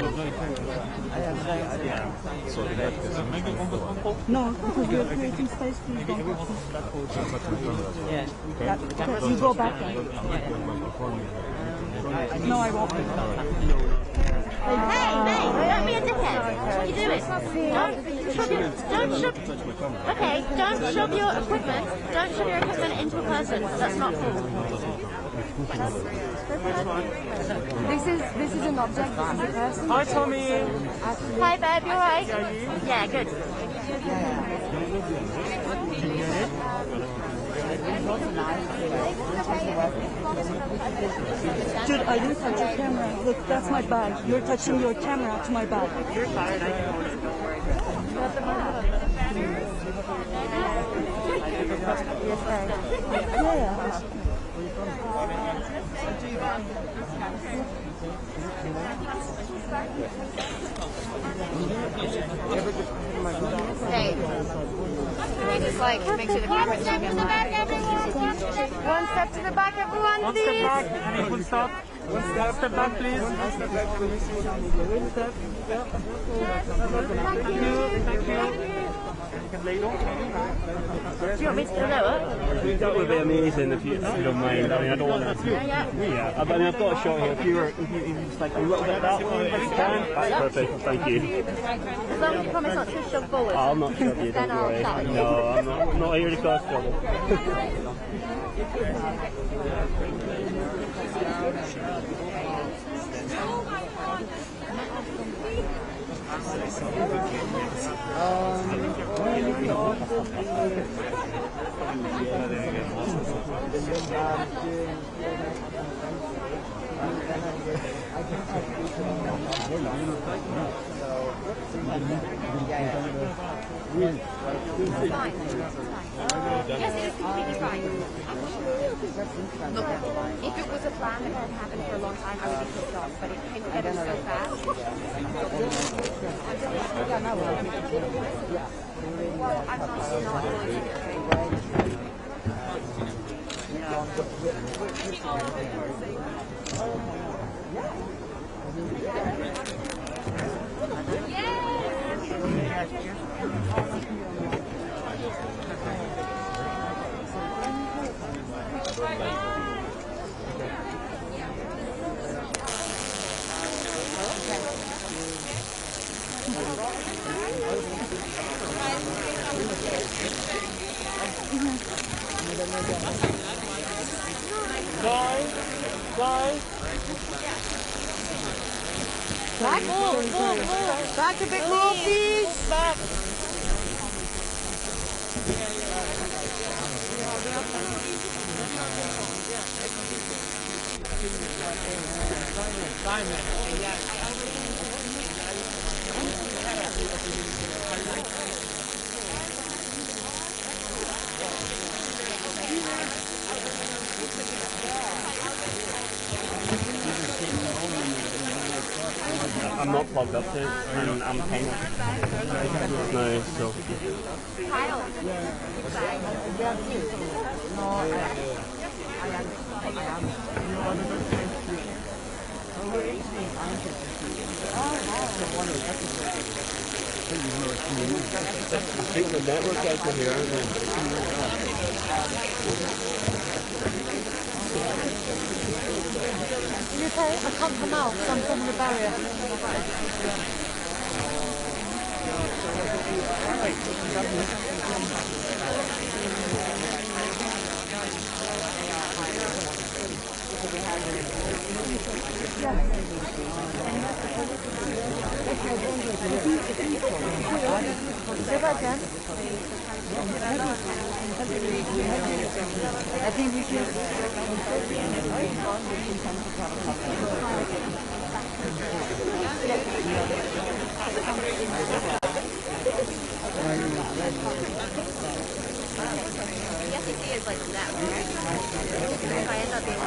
No, because we are creating space, please don't. You go back then. No, I won't. Hey, don't be a dickhead. What are you doing? Don't shove your equipment. Don't shove your equipment into a person. That's not cool. This is an object. This is a person. Hi, Tommy. Hi, babe. You alright? Yeah, good. Dude, I didn't touch your camera. Look, that's my bag. You're touching your camera to my bag. You're tired, I know. Yeah. Hey, can we just like make sure the camera's one step to the back, everyone. One step to the back, everyone, One please. step back. Any full stop? One step back, please. One step back, please. Thank you. Thank you. You can lay low. Do you want me to go lower? That would be amazing if you don't mind. I mean, I don't want to. Yeah. I mean, I've got a shot here. If you just like a little bit that way, if you can, that's perfect. Thank you. As long as you promise not to shove forward. I'll not shove you. Then Don't I'll worry. shove you. No, I'm not here to cause trouble. Yes, it is completely fine. Look, if it was a plan that had happened for a long time, I would be pissed off, but it came together so fast. Well, I'm not Guys. Back, more. Back a bit more, please. Back. I'm not plugged up to it, and I'm kind of no, so. Kyle. I think the network guys are here, aren't they? You okay? I can't come out because I'm from the barrier. If I can. I think we should. The SEC is like that, right? If I end up being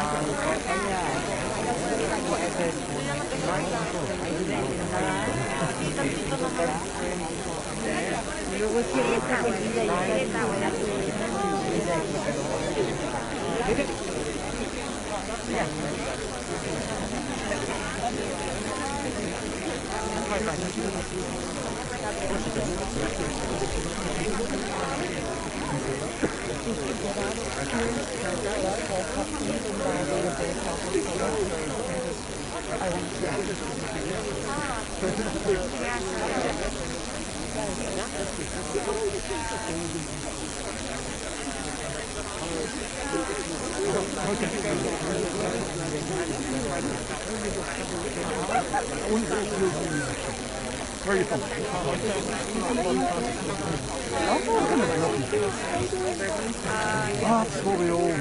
Where are you from? That's what we all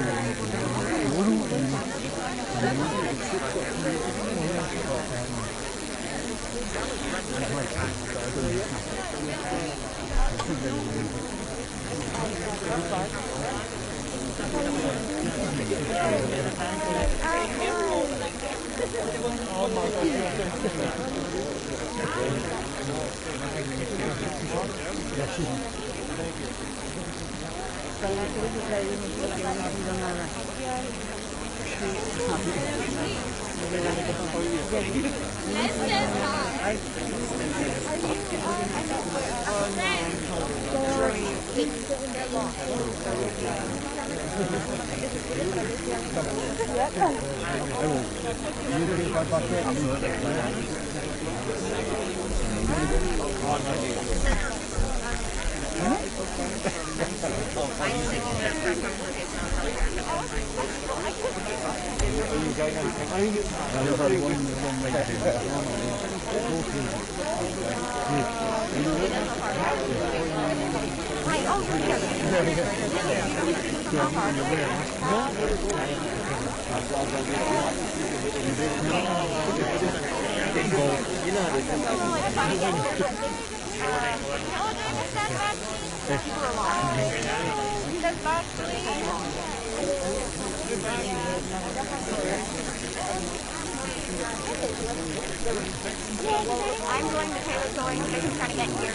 I'm going to Taylor Sewing, so I'm trying to get here.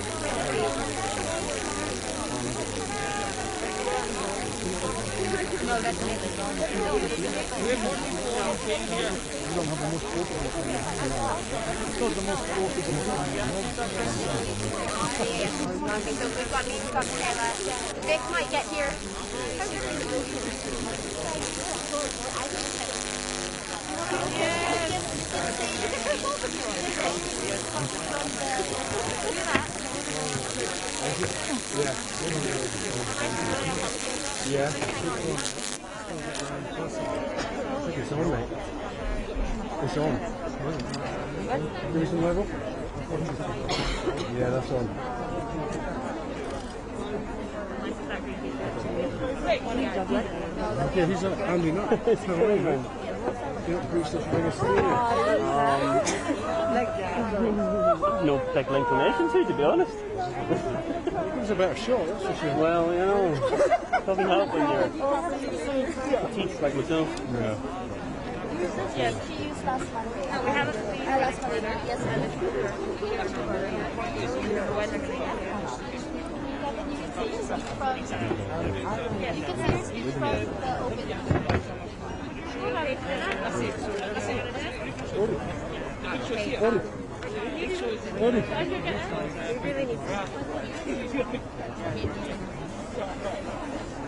No, that's me. Okay, so we've got Taylor. Vic might get here. Yeah. It's on, mate. It's on. Give me some level. Yeah, that's on. Yeah, he's handy enough. It's not really good. You don't preach such big a No particular inclination to be honest. It was a better shot, that's for sure. Well, you know, doesn't help when you're teach like myself. Yeah. Yes, she used last Monday. No, we have a Last Monday. Yes, you can see from the open.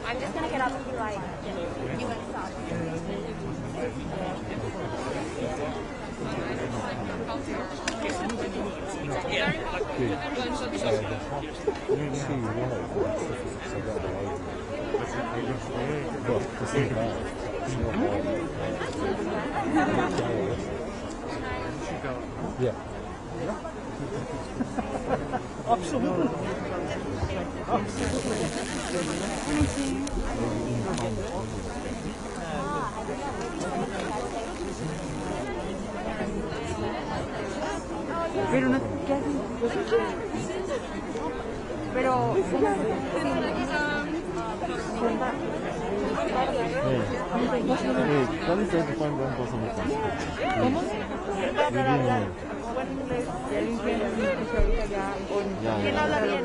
I'm just going to get up and be like, you and stop. Yeah. Absolutely. Pero no, ¿qué hacen? Pero ¿Cuál es el que fue en buen cosa? ¿cómo? ¿Quién habla bien?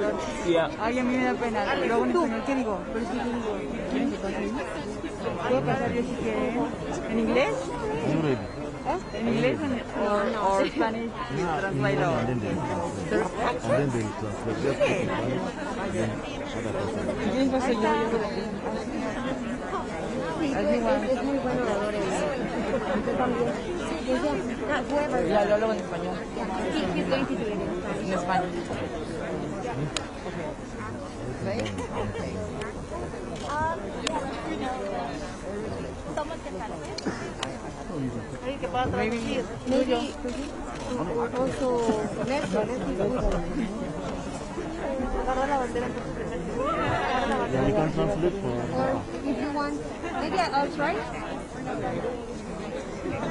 Ay, a mí me da pena. Luego en español, ¿qué digo? Pero sí, ¿qué digo? ¿Puedo pasar yo si quieren? ¿En inglés? In English or Spanish translate or? And then they translate. Just put it one, and then other person. ¿Quién fue ese yo? Es muy buen orador. Yo también. Ya, yo hablo en español. He's going to do it in Spanish. En español. Maybe also Yeah, you can translate for. or if you want, maybe I'll try.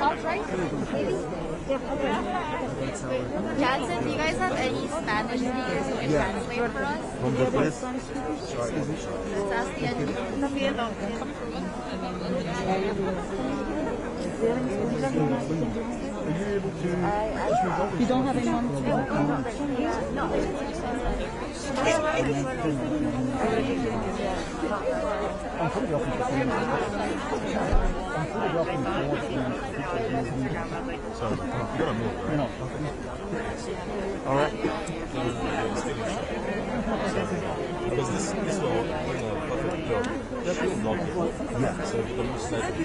I'll try. Maybe. Jansen, do you guys have any Spanish speakers who can translate for us? From the press. Let's ask the engineer. You don't have anyone to So, you gotta move, right? No. All right. Because this will bring a perfect job. Just block it. Yeah. So the most likely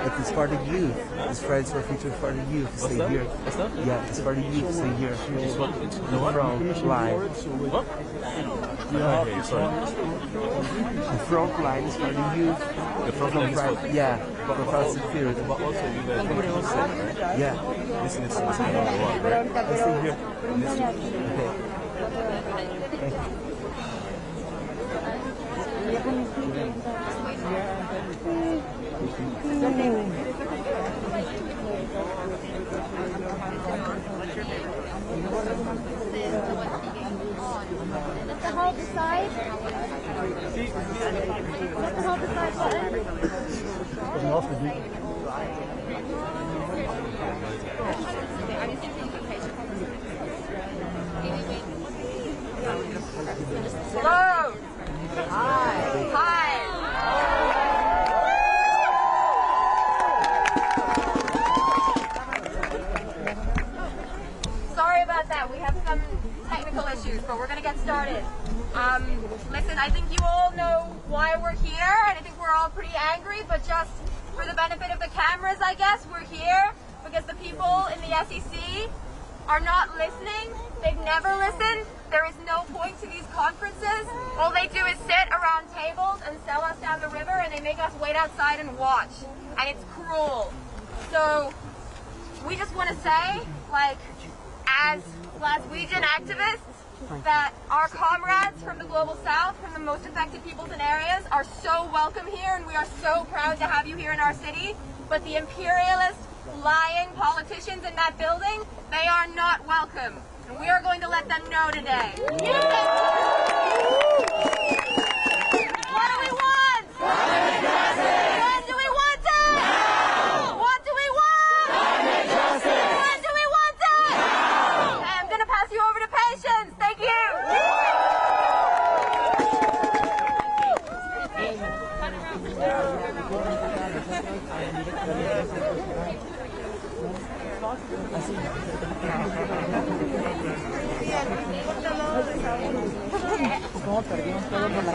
It is for the youth. It's Fridays for Future for the youth. What's Stay that? here. What's that? Yeah, it's for the youth. Stay here. It's what? The what? Front line. What? Okay, sorry. The front line is for the youth. The front line is for... Yeah, for fast security. But also you guys need to listen, right? Yeah. Listen to what's going on, right? Stay here. Okay. Let the whole decide. Let the whole decide button. Hello! Hi! Sorry about that. We have some technical issues, but we're going to get started. Listen, I think you all know why we're here, and I think we're all pretty angry, but just for the benefit of the cameras, I guess, we're here because the people in the SEC are not listening. They've never listened. There is no point to these conferences. All they do is sit around tables and sell us down the river, and they make us wait outside and watch. And it's cruel. So we just want to say, like, as Glaswegian activists, that our comrades from the Global South, from the most affected peoples and areas, are so welcome here, and we are so proud to have you here in our city. But the imperialist, lying politicians in that building, they are not welcome. And we are going to let them know today. What do we want? When do we want it? What do we want? When do we want it? Okay, I'm going to pass you over to Patience. Thank you. ¿Cómo perdimos todo por la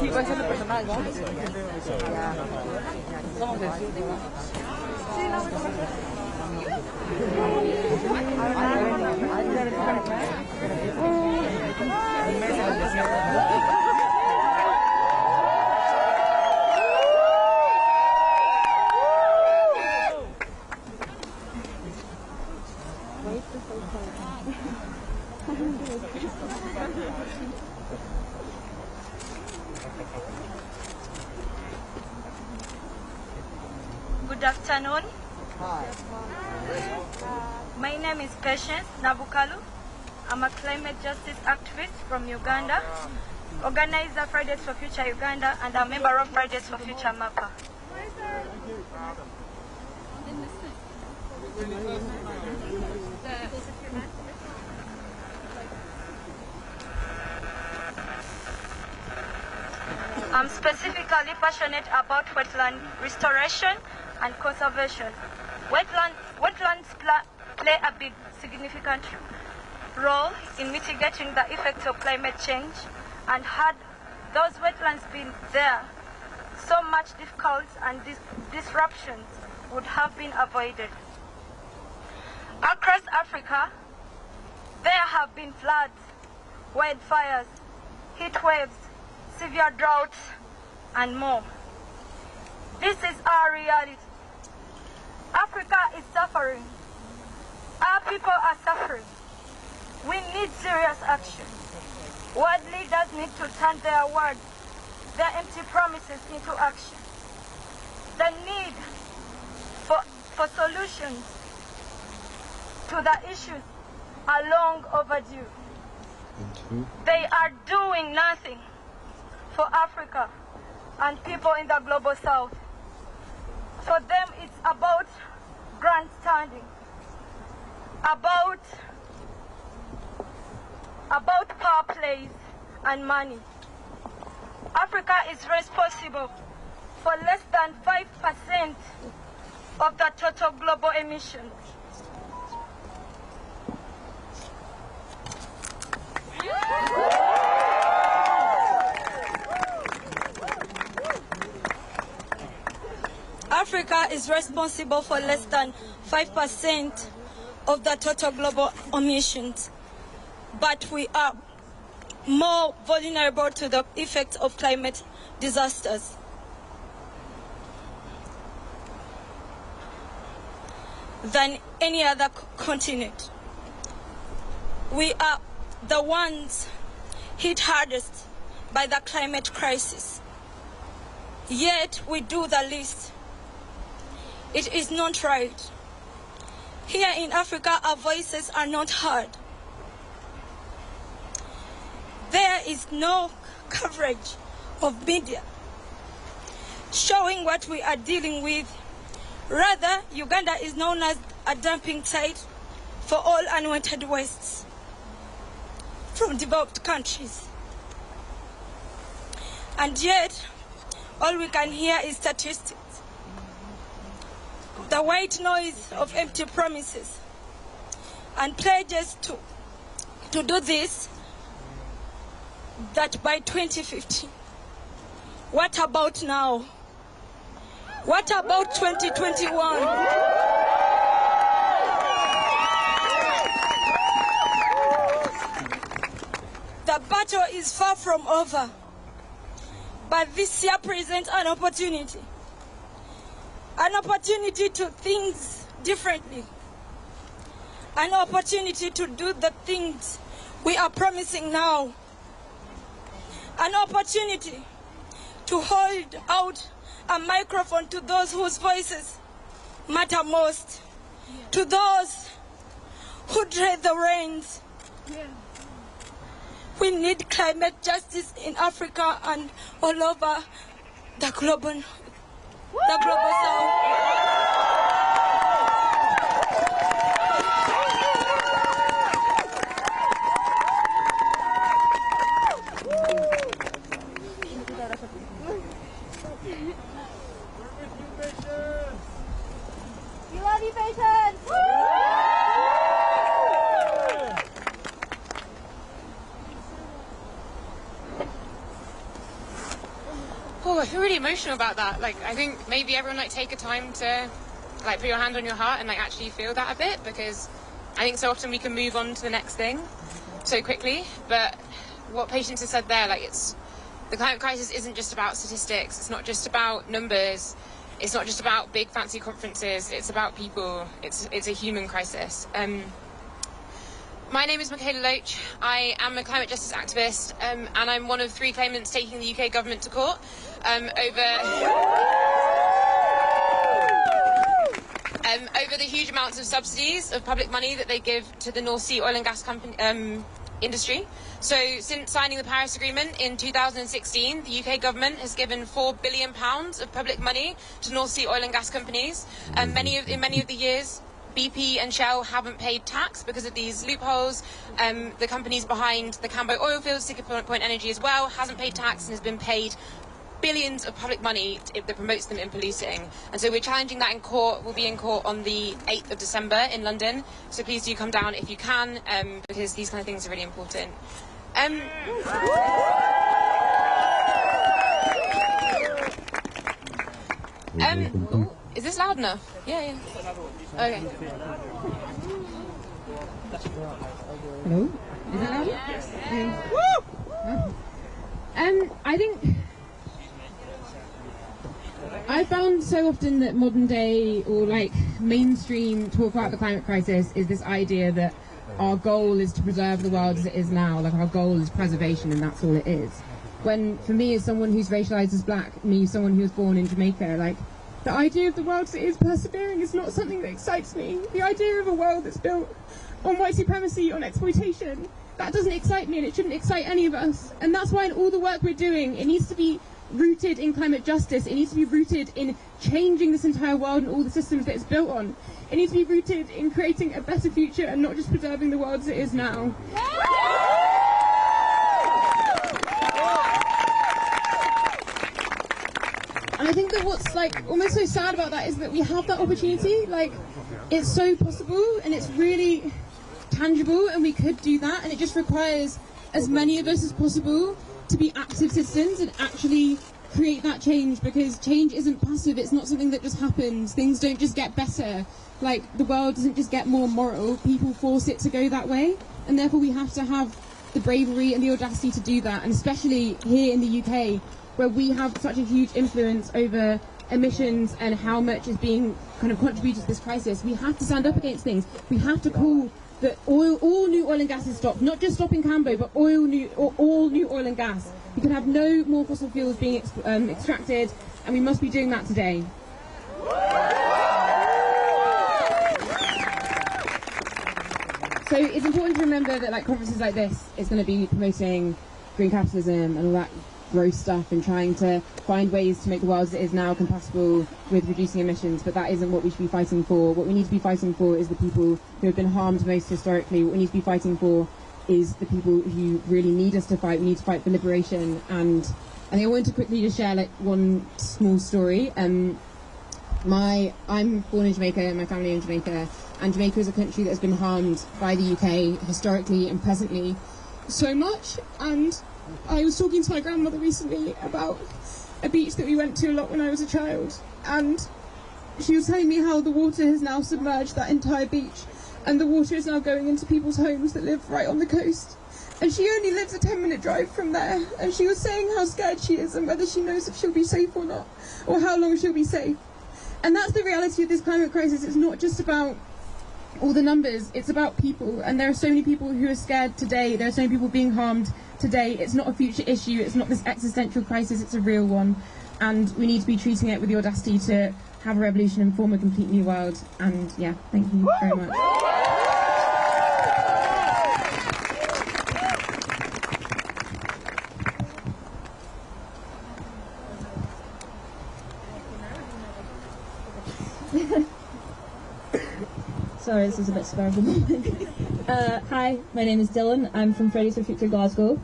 Sí, puede ser lo personal, ¿no? Ya. Somos del sur, digo. Sí, no, Good afternoon. My name is Patience Nabukalu. I'm a climate justice activist from Uganda, organizer Fridays for Future Uganda, and a member of Fridays for Future MAPA. I'm specifically passionate about wetland restoration and conservation. Wetlands play a big, significant role in mitigating the effects of climate change, and had those wetlands been there, so much difficulties and disruptions would have been avoided. Across Africa, there have been floods, wildfires, heat waves, severe droughts, and more. This is our reality. Africa is suffering. Our people are suffering. We need serious action. World leaders need to turn their words, their empty promises into action. The need for solutions to the issues are long overdue. They are doing nothing for Africa and people in the global south. For them, it's about grandstanding, about power plays and money. Africa is responsible for less than 5% of the total global emissions. Africa is responsible for less than 5% of the total global emissions, but we are more vulnerable to the effects of climate disasters. Than any other continent. We are the ones hit hardest by the climate crisis. Yet we do the least. It is not right. Here in Africa, our voices are not heard. There is no coverage of media showing what we are dealing with. Rather, Uganda is known as a dumping site for all unwanted wastes from developed countries. And yet, all we can hear is statistics. The white noise of empty promises and pledges to do this, that by 2050. What about now? What about 2021? The battle is far from over, but this year presents an opportunity to think differently, an opportunity to do the things we are promising now, an opportunity to hold out a microphone to those whose voices matter most, to those who dread the reins. We need climate justice in Africa and all over the global south. We love you, patients! Oh, I feel really emotional about that. Like, I think maybe everyone take a time to put your hand on your heart and actually feel that a bit, because I think so often we can move on to the next thing so quickly. But what Patience has said there, it's the climate crisis isn't just about statistics. It's not just about numbers. It's not just about big fancy conferences. It's about people. It's a human crisis. My name is Michaela Loach. I am a climate justice activist, and I'm one of 3 claimants taking the UK government to court over the huge amounts of subsidies of public money that they give to the North Sea oil and gas industry. So since signing the Paris Agreement in 2016, the UK government has given £4 billion of public money to North Sea oil and gas companies. In many of the years, BP and Shell haven't paid tax because of these loopholes. The companies behind the Cambo oil fields, Siccar Point Energy as well, hasn't paid tax and has been paid billions of public money that promotes them in polluting. And so we're challenging that in court. We'll be in court on the 8th of December in London. So please do come down if you can, because these kind of things are really important. Is this loud enough? Yeah. Okay. Hello? Is that loud? Yes. I think I found so often that modern day or like mainstream talk about the climate crisis is this idea that our goal is to preserve the world as it is now, like our goal is preservation and that's all it is. When for me as someone who's racialized as black, me someone who was born in Jamaica, like the idea of the world as it is persevering is not something that excites me. The idea of a world that's built on white supremacy, on exploitation, that doesn't excite me and it shouldn't excite any of us. And that's why in all the work we're doing, it needs to be rooted in climate justice. It needs to be rooted in changing this entire world and all the systems that it's built on. It needs to be rooted in creating a better future and not just preserving the world as it is now. And I think that what's like almost so sad about that is that we have that opportunity. Like, it's so possible and it's really tangible and we could do that, and it just requires as many of us as possible to be active citizens and actually create that change, because change isn't passive. It's not something that just happens. Things don't just get better. Like, the world doesn't just get more moral. People force it to go that way, and therefore we have to have the bravery and the audacity to do that. And especially here in the UK, where we have such a huge influence over emissions and how much is being kind of contributed to this crisis, we have to stand up against things. We have to call that all new oil and gas is stopped, not just stopping Cambo, but all new oil and gas. We can have no more fossil fuels being extracted, and we must be doing that today. So it's important to remember that like conferences like this is going to be promoting green capitalism and all that gross stuff and trying to find ways to make the world as it is now compatible with reducing emissions, but that isn't what we should be fighting for. What we need to be fighting for is the people who have been harmed most historically. What we need to be fighting for is the people who really need us to fight. We need to fight for liberation. And I think I wanted to quickly just share like one small story. I'm born in Jamaica and my family in Jamaica, and Jamaica is a country that has been harmed by the UK historically and presently so much. And I was talking to my grandmother recently about a beach that we went to a lot when I was a child, and she was telling me how the water has now submerged that entire beach, and the water is now going into people's homes that live right on the coast. And she only lives a 10-minute drive from there, and she was saying how scared she is and whether she knows if she'll be safe or not, or how long she'll be safe. And that's the reality of this climate crisis. It's not just about all the numbers, it's about people, and there are so many people who are scared today. There are so many people being harmed today. It's not a future issue, it's not this existential crisis, it's a real one, and we need to be treating it with the audacity to have a revolution and form a complete new world. And yeah, thank you very much. Sorry, this is a bit spur of the moment. Hi, my name is Dylan. I'm from Fridays for Future Glasgow.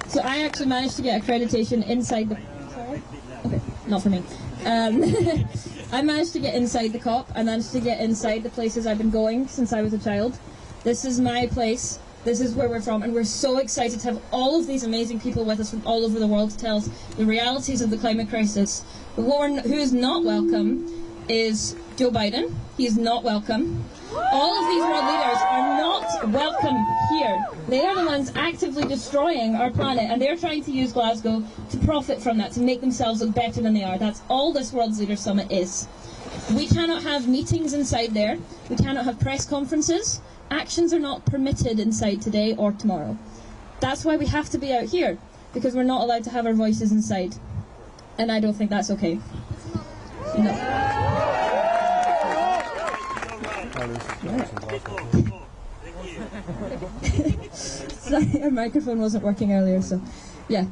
So I actually managed to get accreditation inside the... Sorry? Okay, not for me. I managed to get inside the COP. I managed to get inside the places I've been going since I was a child. This is my place. This is where we're from, and we're so excited to have all of these amazing people with us from all over the world to tell us the realities of the climate crisis. But who is not welcome is Joe Biden. He is not welcome. All of these world leaders are not welcome here. They are the ones actively destroying our planet, and they're trying to use Glasgow to profit from that, to make themselves look better than they are. That's all this World Leaders Summit is. We cannot have meetings inside there. We cannot have press conferences. Actions are not permitted inside today or tomorrow. That's why we have to be out here, because we're not allowed to have our voices inside. And I don't think that's okay. No. Sorry, our microphone wasn't working earlier, so yeah.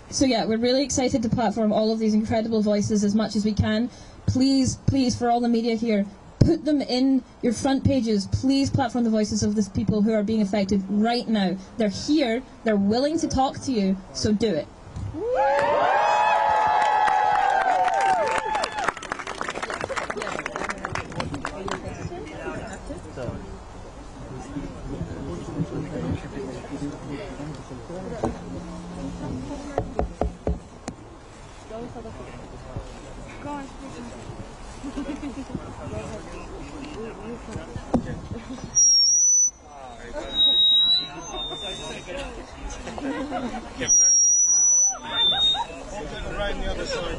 So yeah, we're really excited to platform all of these incredible voices as much as we can. Please, please, for all the media here, Put them in your front pages. Please platform the voices of the people who are being affected right now. They're here, they're willing to talk to you, so do it. Right on the other side.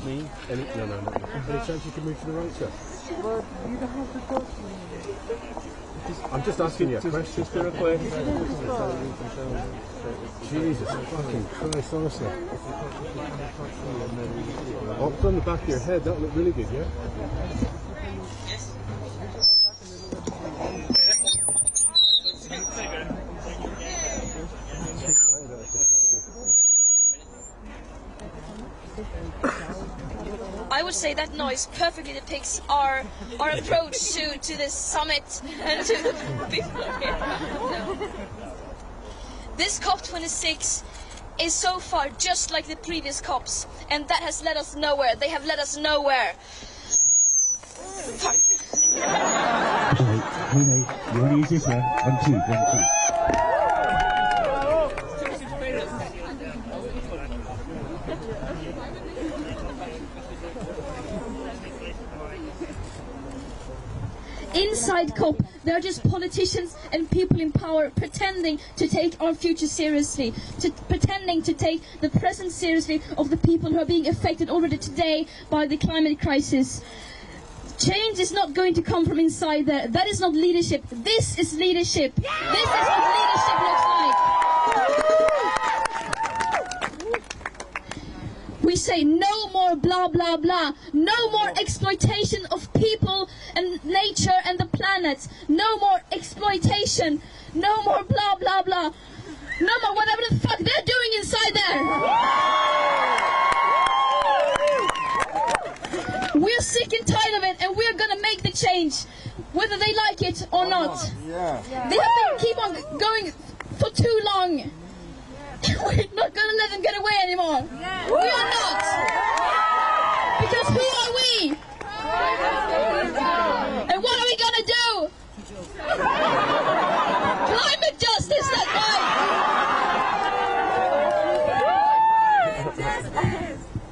Me? No. Any chance you can move to the right, sir? But you don't have to talk to me. I'm just asking you a question. Jesus fucking Christ, honestly. Up on the back of your head, that looked really good, yeah? I would say that noise perfectly depicts our approach to this summit and to the people here. No. This COP26 is so far just like the previous COPs, and that has led us nowhere. They have led us nowhere. You want to use this one? 1, 2, 1, 2. Inside COP, they're just politicians and people in power pretending to take our future seriously, pretending to take the present seriously of the people who are being affected already today by the climate crisis. Change is not going to come from inside there. That is not leadership. This is leadership. This is what leadership looks like. We say no more blah blah blah, no more exploitation of people and nature and the planet, no more exploitation, no more blah blah blah, no more whatever the fuck they're doing inside there. We're sick and tired of it, and we're gonna make the change, whether they like it or not. They have been keep on going for too long. We're not going to let them get away anymore. We are not. Because who are we? And what are we going to do? Climate justice, that's right.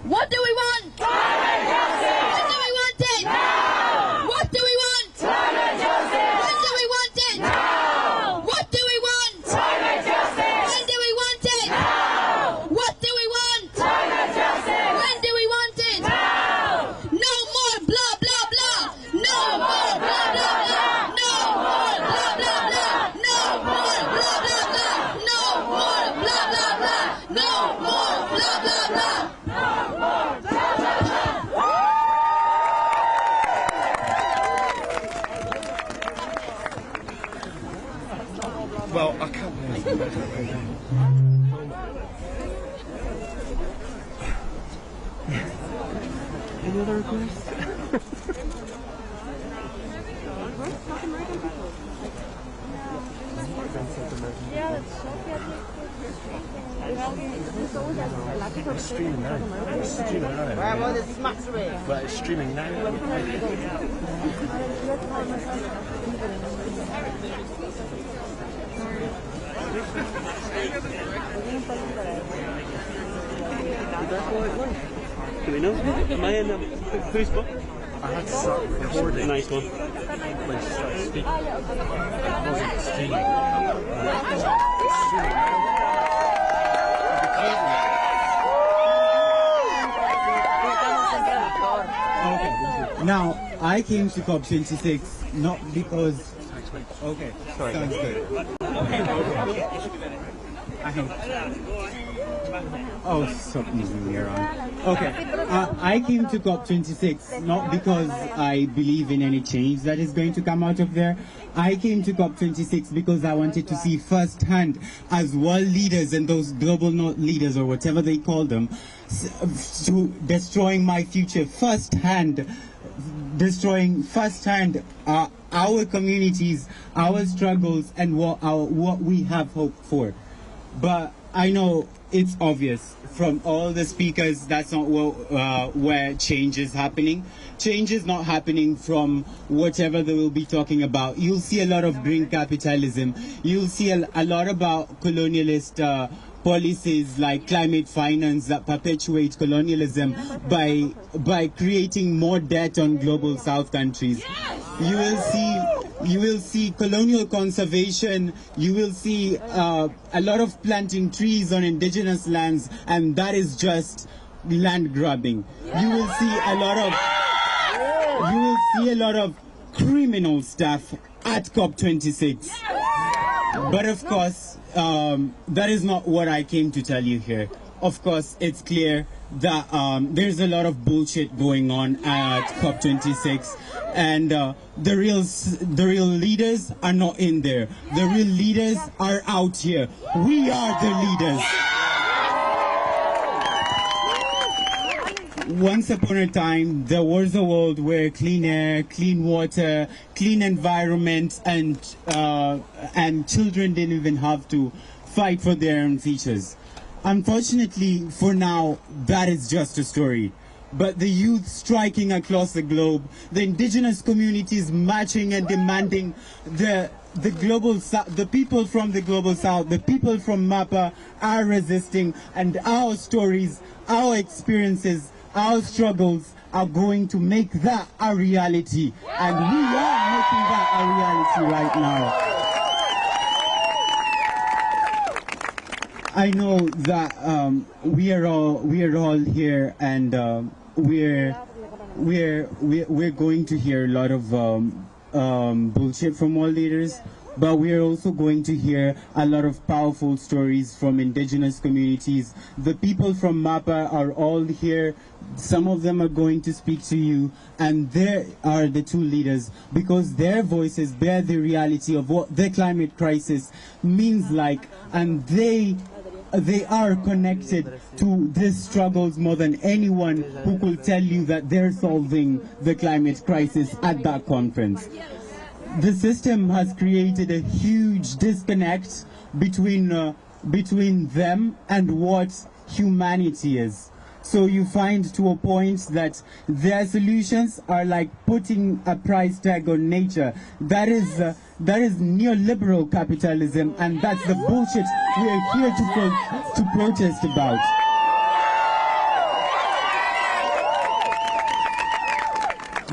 What do we want? Climate justice. When do we want it? Now. What do we want? Climate justice. When do we want it? Now. What do we want? Climate justice. When do we want it? Now. What do we want? Climate justice. When do we want it? Now. No more blah blah blah. No more blah blah blah. No more blah blah blah. No more blah blah blah. No more blah blah blah. No more blah blah blah. Well, I can't believe it. Any other requests? It's streaming now. It's streaming now. Well, it's streaming now. Do we know? Am I in whose book? I had to start recording. Nice one. When she started speaking. I wasn't streaming. Okay. Now, I came to COP26 not because... Okay, sounds good. I Oh, stop moving me around. Okay, I came to COP26 not because I believe in any change that is going to come out of there. I came to COP26 because I wanted to see firsthand, as world leaders and those global leaders or whatever they call them, to destroying my future firsthand, destroying firsthand our communities, our struggles, and what we have hope for. But I know it's obvious from all the speakers that's not where change is happening. Change is not happening from whatever they will be talking about. You'll see a lot of green capitalism. You'll see a lot about colonialist policies like climate finance that perpetuate colonialism by creating more debt on global South countries. You will see colonial conservation. You will see a lot of planting trees on indigenous lands, and that is just land grabbing. You will see a lot of criminal stuff at COP26. But of course, that is not what I came to tell you here. Of course, it's clear that there's a lot of bullshit going on at COP26, and the real leaders are not in there. The real leaders are out here. We are the leaders. Once upon a time, there was a world where clean air, clean water, clean environment, and children didn't even have to fight for their own futures. Unfortunately, for now, that is just a story. But the youth striking across the globe, the indigenous communities marching and demanding the global south, the people from the global south, the people from MAPA are resisting, and our stories, our experiences, our struggles are going to make that a reality. And we are making that a reality right now. I know that we are all here, and we're going to hear a lot of bullshit from world leaders, but we are also going to hear a lot of powerful stories from indigenous communities. The people from MAPA are all here. Some of them are going to speak to you, and they are the two leaders because their voices bear the reality of what the climate crisis means like, and they are connected to these struggles more than anyone who could tell you that they're solving the climate crisis at that conference. The system has created a huge disconnect between them and what humanity is. So you find to a point that their solutions are like putting a price tag on nature. That is neoliberal capitalism, and that's the bullshit we are here to protest about.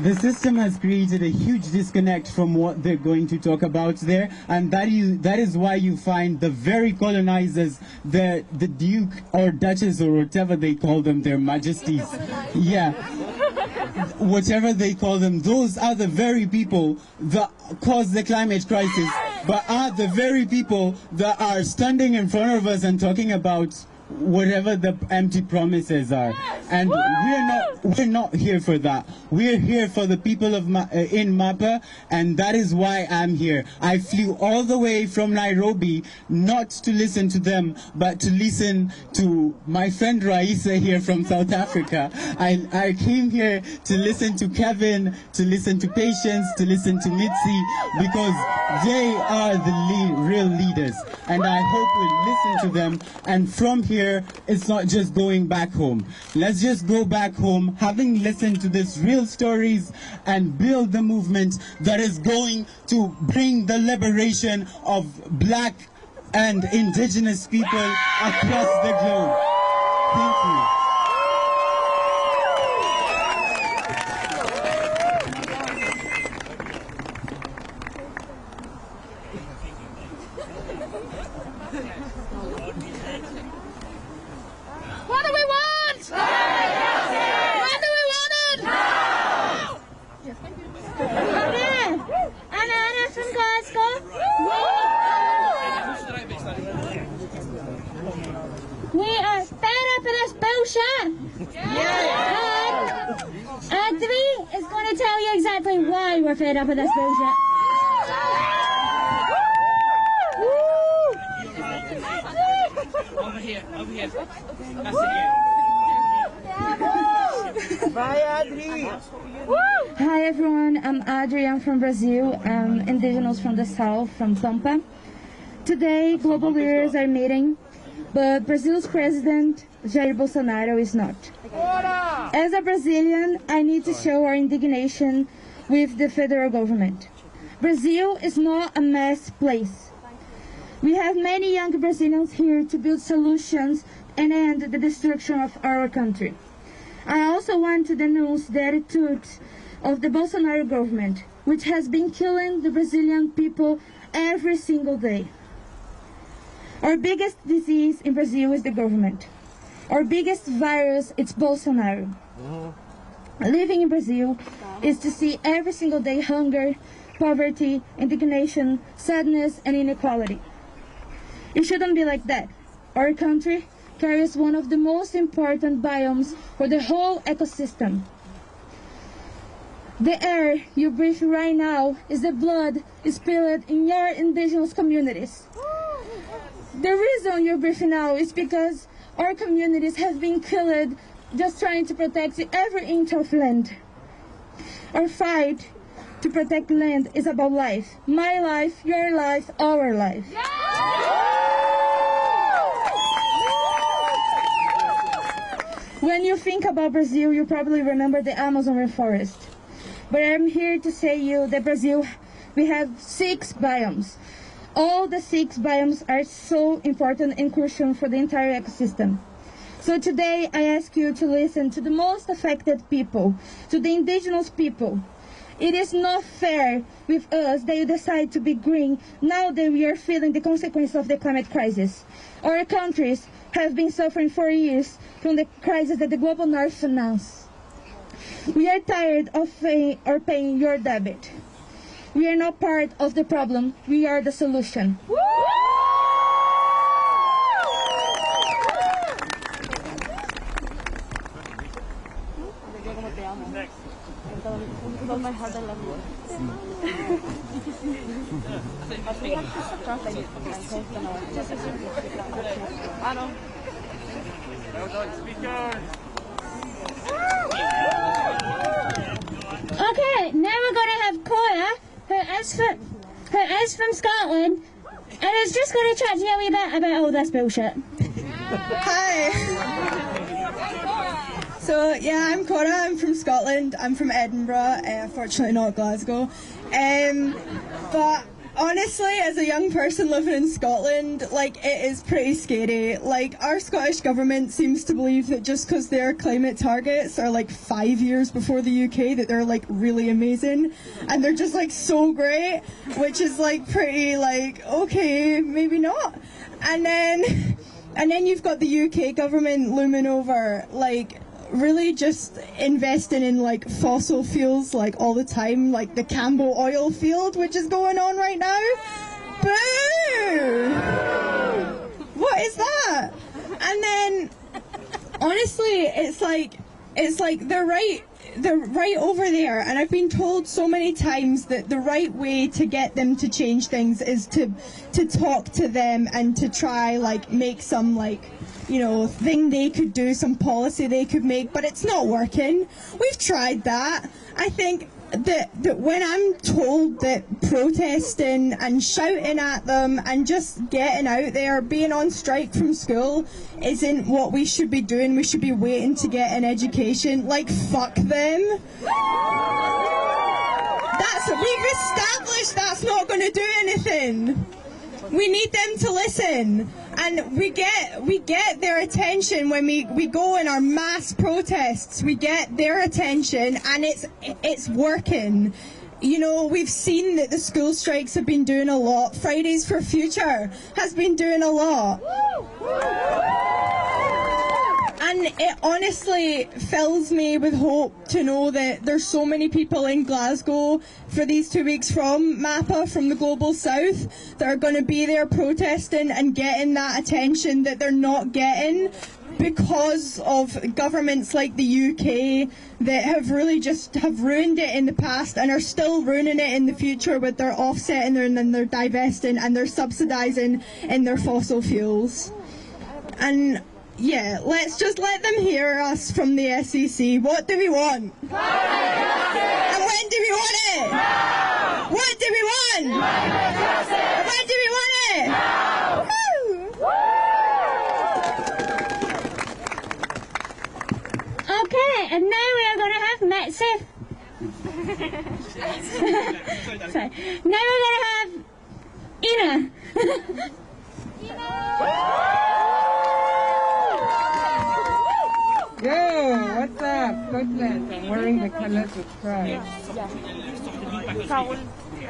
The system has created a huge disconnect from what they're going to talk about there, and that is why you find the very colonizers, the Duke or Duchess or whatever they call them, their majesties, yeah, whatever they call them, those are the very people that cause the climate crisis, but are the very people that are standing in front of us and talking about whatever the empty promises are. And we're not here for that. We're here for the people of in MAPA, and that is why I'm here. I flew all the way from Nairobi not to listen to them, but to listen to my friend Raisa here from South Africa. I came here to listen to Kevin, to listen to Patience, to listen to Mitzi, because they are the real leaders, and I hope we'll listen to them. And from here, it's not just going back home. Let's just go back home, having listened to these real stories, and build the movement that is going to bring the liberation of black and indigenous people across the globe. Thank you. What do we want? When do we want it? Now! Anna from Glasgow. We are exactly why we're fed up with this bullshit. Over here. That's it. Bye, Adri. Hi everyone, I'm Adri, I'm from Brazil. I'm indigenous from the south, from Pampa. Today, global leaders are meeting, but Brazil's president, Jair Bolsonaro, is not. As a Brazilian, I need to show our indignation with the federal government. Brazil is not a mess place. We have many young Brazilians here to build solutions and end the destruction of our country. I also want to denounce the attitude of the Bolsonaro government, which has been killing the Brazilian people every single day. Our biggest disease in Brazil is the government. Our biggest virus is Bolsonaro. Living in Brazil is to see every single day hunger, poverty, indignation, sadness, and inequality. It shouldn't be like that. Our country carries one of the most important biomes for the whole ecosystem. The air you breathe right now is the blood spilled in your indigenous communities. The reason you're breathing now is because our communities have been killed just trying to protect every inch of land. Our fight to protect land is about life. My life, your life, our life. When you think about Brazil, you probably remember the Amazon rainforest. But I'm here to say you that Brazil, we have 6 biomes. All the 6 biomes are so important and crucial for the entire ecosystem. So today I ask you to listen to the most affected people, to the indigenous people. It is not fair with us that you decide to be green now that we are feeling the consequences of the climate crisis. Our countries have been suffering for years from the crisis that the global north financed. We are tired of paying your debit. We are not part of the problem, we are the solution. Okay, now we're going to have Cora, who is from Scotland, and is just going to chat to you a wee bit about all this bullshit. Hi. So yeah, I'm Cora, I'm from Scotland, I'm from Edinburgh, unfortunately not Glasgow. But honestly, as a young person living in Scotland, like, it is pretty scary. Like, our Scottish government seems to believe that just because their climate targets are like 5 years before the UK, that they're like really amazing, and they're just like so great, which is like pretty like, okay, maybe not. And then you've got the UK government looming over, like, really just investing in like fossil fuels like all the time, like the Cambo oil field, which is going on right now. Boo! What is that? And then honestly, it's like they're right over there, and I've been told so many times that the right way to get them to change things is to talk to them and to try like make some like, you know, thing they could do, some policy they could make, but it's not working. We've tried that. I think that when I'm told that protesting and shouting at them and just getting out there, being on strike from school isn't what we should be doing, we should be waiting to get an education, like, fuck them. We've established that's not going to do anything. We need them to listen, and we get their attention when we go in our mass protests. We get their attention, and it's working. You know, we've seen that the school strikes have been doing a lot. Fridays for Future has been doing a lot. And it honestly fills me with hope to know that there's so many people in Glasgow for these 2 weeks from MAPA, from the Global South, that are going to be there protesting and getting that attention that they're not getting because of governments like the UK that have really just have ruined it in the past and are still ruining it in the future with their offsetting and their divesting and their subsidising in their fossil fuels. And yeah, let's just let them hear us from the SEC. What do we want? And when do we want it? Now! What do we want? And when do we want it? Now! Okay, and now we are going to have Metsif. Sorry. Now we're going to have Ina. Yo, what's up, Scotland? I'm wearing the colors of pride.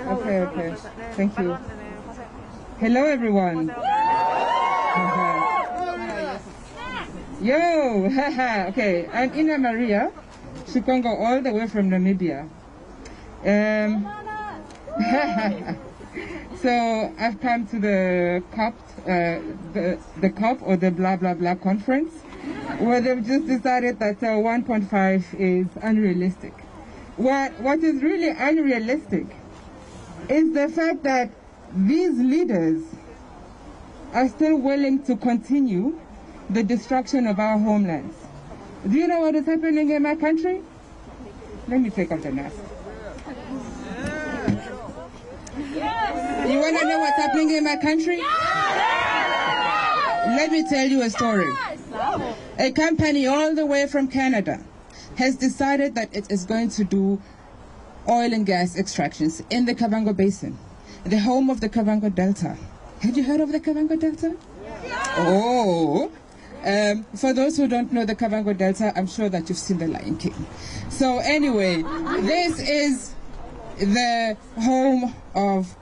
Okay. Thank you. Hello, everyone. Yo, haha. Okay, I'm Ina Maria Shikongo, all the way from Namibia. So I've come to the COP, the COP or the blah blah blah conference, where they've just decided that 1.5 is unrealistic. What is really unrealistic is the fact that these leaders are still willing to continue the destruction of our homelands. Do you know what is happening in my country? Let me take off the mask. You want to know what's happening in my country? Let me tell you a story. A company all the way from Canada has decided that it is going to do oil and gas extractions in the Kavango Basin, the home of the Kavango Delta. Had you heard of the Kavango Delta? Oh. For those who don't know the Kavango Delta, I'm sure that you've seen The Lion King. So anyway, this is the home of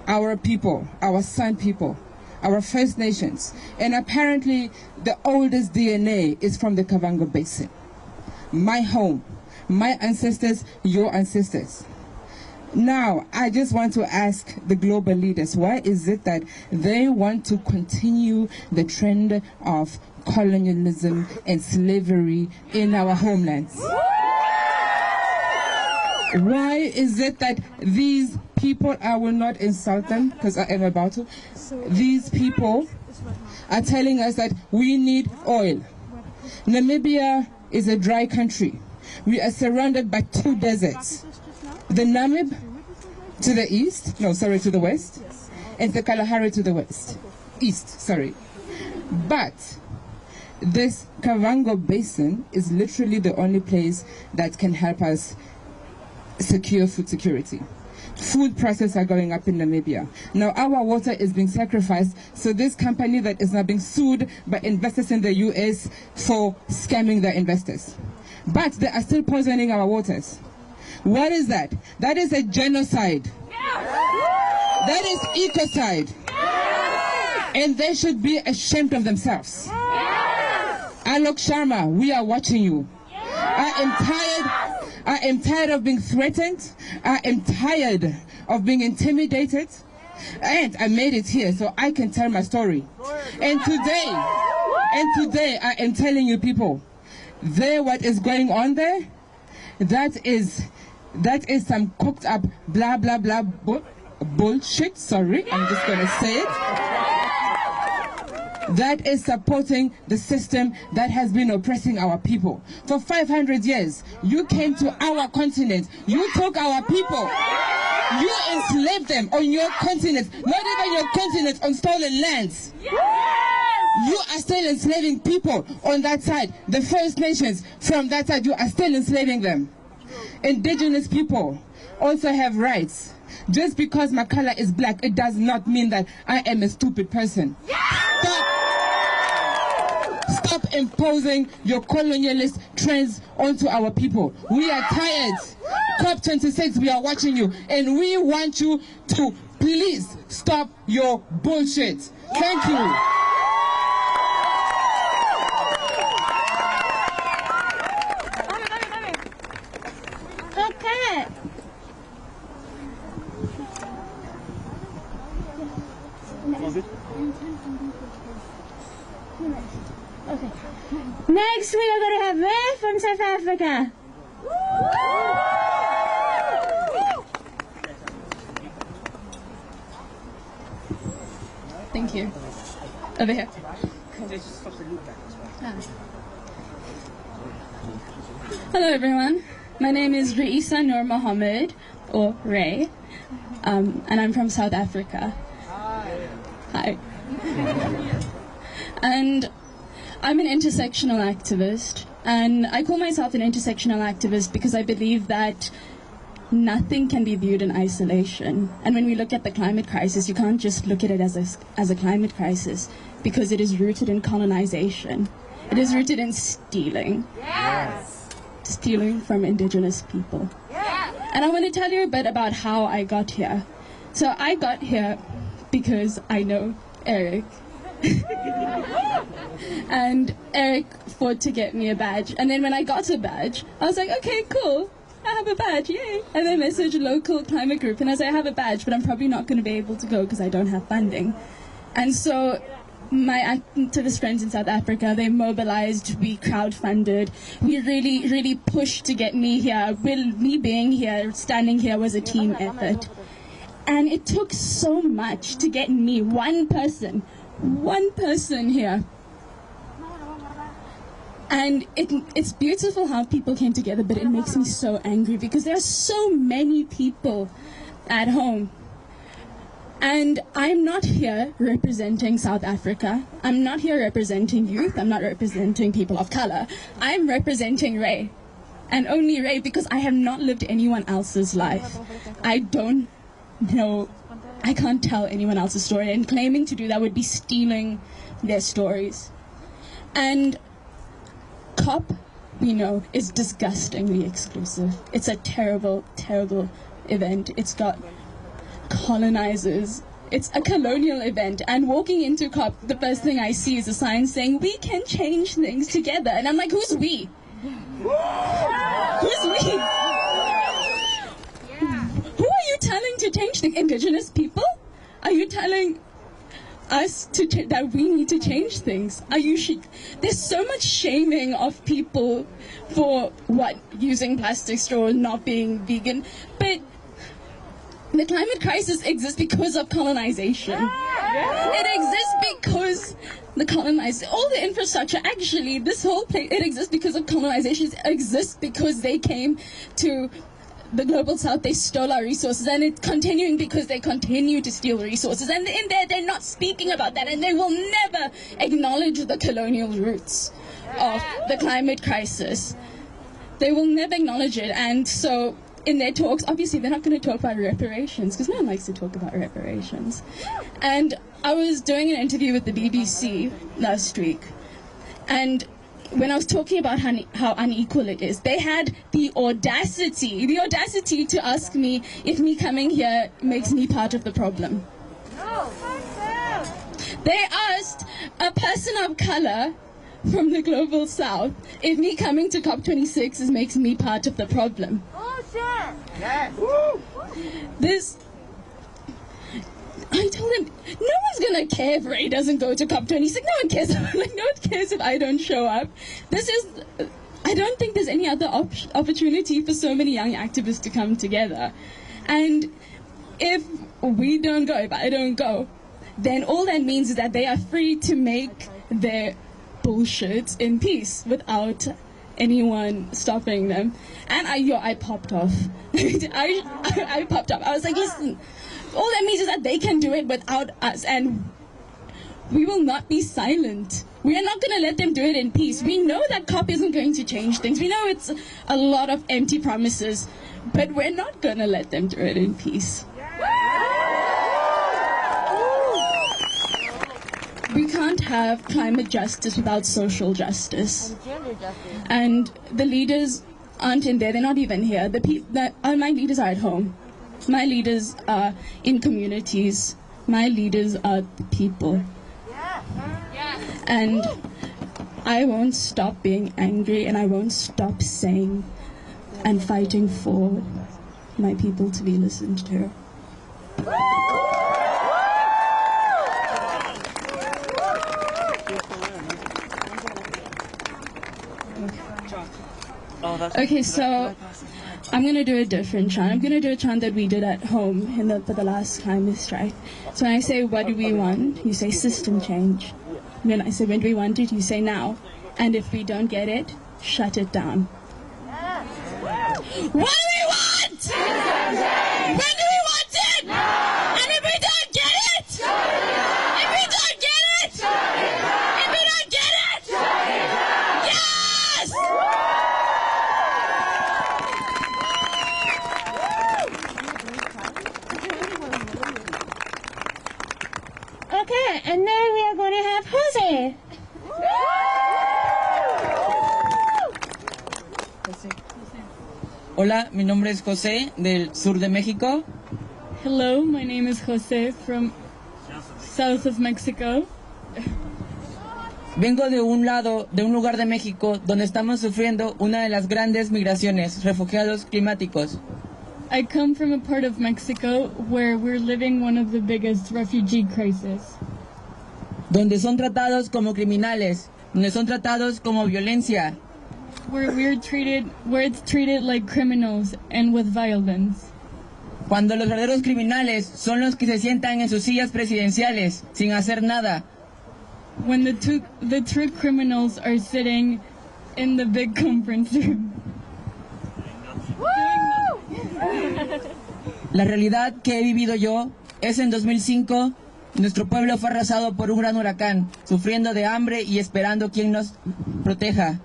our people, our San people, our First Nations. And apparently the oldest DNA is from the Kavango Basin. My home, my ancestors, your ancestors. Now, I just want to ask the global leaders, why is it that they want to continue the trend of colonialism and slavery in our homelands? Why is it that these people, I will not insult them because I am about to, these people are telling us that we need oil. Namibia is a dry country. We are surrounded by 2 deserts. The Namib to the east, to the west, and the Kalahari to the east. But this Kavango Basin is literally the only place that can help us secure food security. Food prices are going up in Namibia. Now our water is being sacrificed, so this company that is now being sued by investors in the US for scamming their investors. But they are still poisoning our waters. What is that? That is a genocide. That is ecocide. And they should be ashamed of themselves. Alok Sharma, we are watching you. I am tired of being threatened. I am tired of being intimidated. And I made it here so I can tell my story. And today I am telling you people, what is going on there, that is some cooked up blah blah blah bullshit. Sorry, I'm just gonna say it. That is supporting the system that has been oppressing our people. For 500 years, you came to our continent, you took our people, you enslaved them on your continent, not even your continent, on stolen lands. You are still enslaving people on that side. The First Nations, from that side, you are still enslaving them. Indigenous people also have rights. Just because my color is black, it does not mean that I am a stupid person. Stop imposing your colonialist trends onto our people. We are tired. COP26, we are watching you, and we want you to please stop your bullshit. Thank you. Okay. Okay. Next, we are going to have Ray from South Africa. Thank you. Over here. Hello everyone. My name is Raisa Nur Mohammed, or Ray, and I'm from South Africa. Hi. And I'm an intersectional activist, and I call myself an intersectional activist because I believe that nothing can be viewed in isolation. And when we look at the climate crisis, you can't just look at it as a climate crisis, because it is rooted in colonization. It is rooted in stealing. Yes. Stealing from indigenous people. Yes. And I want to tell you a bit about how I got here. So I got here because I know Eric. And Eric fought to get me a badge. And then when I got a badge, I was like, okay, cool. I have a badge, yay. And I messaged a local climate group and I said, I have a badge, but I'm probably not going to be able to go because I don't have funding. And so my activist friends in South Africa, they mobilized, we crowdfunded, we really pushed to get me here. Me being here, standing here was a team effort. And it took so much to get me, one person here. And it's beautiful how people came together, but it makes me so angry because there are so many people at home. And I'm not here representing South Africa. I'm not here representing youth. I'm not representing people of color. I'm representing Ray. And only Ray, because I have not lived anyone else's life. I don't know. I can't tell anyone else's story. And claiming to do that would be stealing their stories. And COP, we know, is disgustingly exclusive. It's a terrible, terrible event. It's got colonizers. It's a colonial event. And walking into COP, the first thing I see is a sign saying, we can change things together. And I'm like, who's we? Who's we? Who are you telling to change things? Indigenous people? Are you telling us that we need to change things? There's so much shaming of people for using plastic straws, not being vegan, but the climate crisis exists because of colonization. It exists because the colonized, all the infrastructure, actually, this whole place, it exists because of colonization. It exists because they came to the global south, they stole our resources, and it's continuing because they continue to steal resources. And in there, they're not speaking about that, and they will never acknowledge the colonial roots of the climate crisis. They will never acknowledge it. And so in their talks, obviously they're not going to talk about reparations, because no one likes to talk about reparations. And I was doing an interview with the BBC last week, and when I was talking about how unequal it is, they had the audacity to ask me if me coming here makes me part of the problem. They asked a person of color from the global south if me coming to COP26 makes me part of the problem. I told him, no one's gonna care if Ray doesn't go to COP26. No one cares. No one cares if I don't show up. I don't think there's any other opportunity for so many young activists to come together. And if we don't go, if I don't go, then all that means is that they are free to make their bullshit in peace without anyone stopping them. And I popped off. I popped off. I was like, listen, all that means is that they can do it without us, and we will not be silent. We are not going to let them do it in peace. We know that COP isn't going to change things. We know it's a lot of empty promises, but we're not going to let them do it in peace. We can't have climate justice without social justice. And the leaders aren't in there. They're not even here. My leaders are at home. My leaders are in communities. My leaders are the people. And I won't stop being angry, and I won't stop saying and fighting for my people to be listened to. Okay, so I'm going to do a different chant. I'm going to do a chant that we did at home for the last climate strike. So when I say, what do we want? You say system change. And then I say, when do we want it? You say now. And if we don't get it, shut it down. What do we want? System change! When do we want it? Now! And if we don't get it? Shut it down! If we don't get it? Shut it down! If we don't get it? Shut it down! Yes! Okay, and now we are going to have Jose. Hola, mi nombre es José del sur de México. Hello, my name is Jose from south of Mexico. Vengo de un lugar de México donde estamos sufriendo una de las grandes migraciones, refugiados climáticos. I come from a part of Mexico where we're living one of the biggest refugee crises. Donde son tratados como criminales, donde son tratados como violencia. Where it's treated like criminals and with violence. Cuando los verdaderos criminales son los que se sientan en sus sillas presidenciales sin hacer nada. When the true criminals are sitting in the big conference room. La realidad que he vivido yo es en 2005, nuestro pueblo fue arrasado por un gran huracán, sufriendo de hambre y esperando quien nos proteja.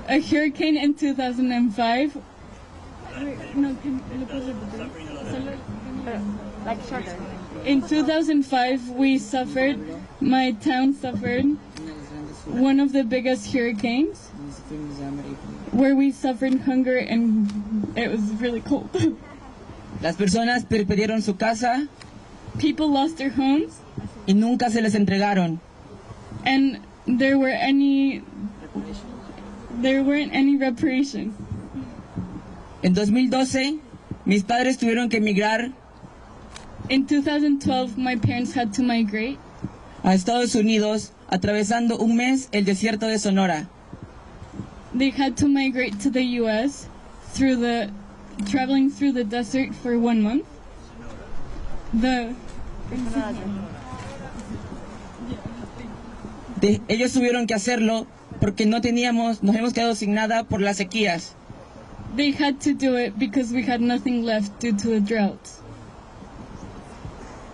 A hurricane in 2005. In 2005, we suffered, my town suffered, one of the biggest hurricanes, where we suffered hunger and it was really cold. Las personas perdieron su casa. People lost their homes. Y nunca se les entregaron. And there weren't any reparations. En 2012, mis padres tuvieron que emigrar. In 2012, my parents had to migrate a Estados Unidos, atravesando un mes el desierto de Sonora. They had to migrate to the U.S. traveling through the desert for 1 month. Ellos tuvieron que hacerlo porque nos hemos quedado sin nada por las sequías. They had to do it because we had nothing left due to the droughts.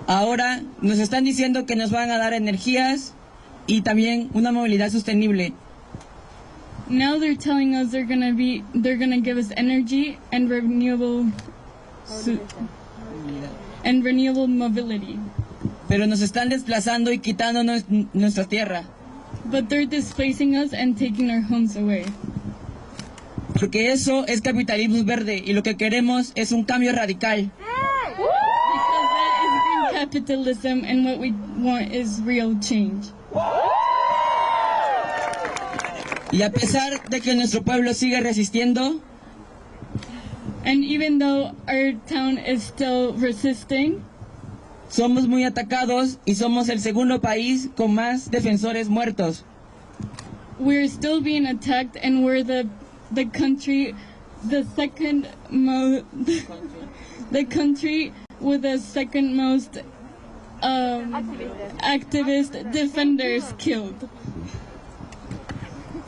Ahora nos están diciendo que nos van a dar energías y también una movilidad sostenible. Now they're telling us they're gonna give us energy and renewable mobility. Pero nos están desplazando y quitándonos nuestra tierra. But they're displacing us and taking our homes away. Porque eso es capitalismo verde y lo que queremos es un cambio radical. Because that is green capitalism and what we want is real change. Y a pesar de que nuestro pueblo sigue resistiendo, and even though our town is still resisting, somos muy atacados y somos el segundo país con más defensores muertos. We're still being attacked and we're the country with the second most activist defenders killed.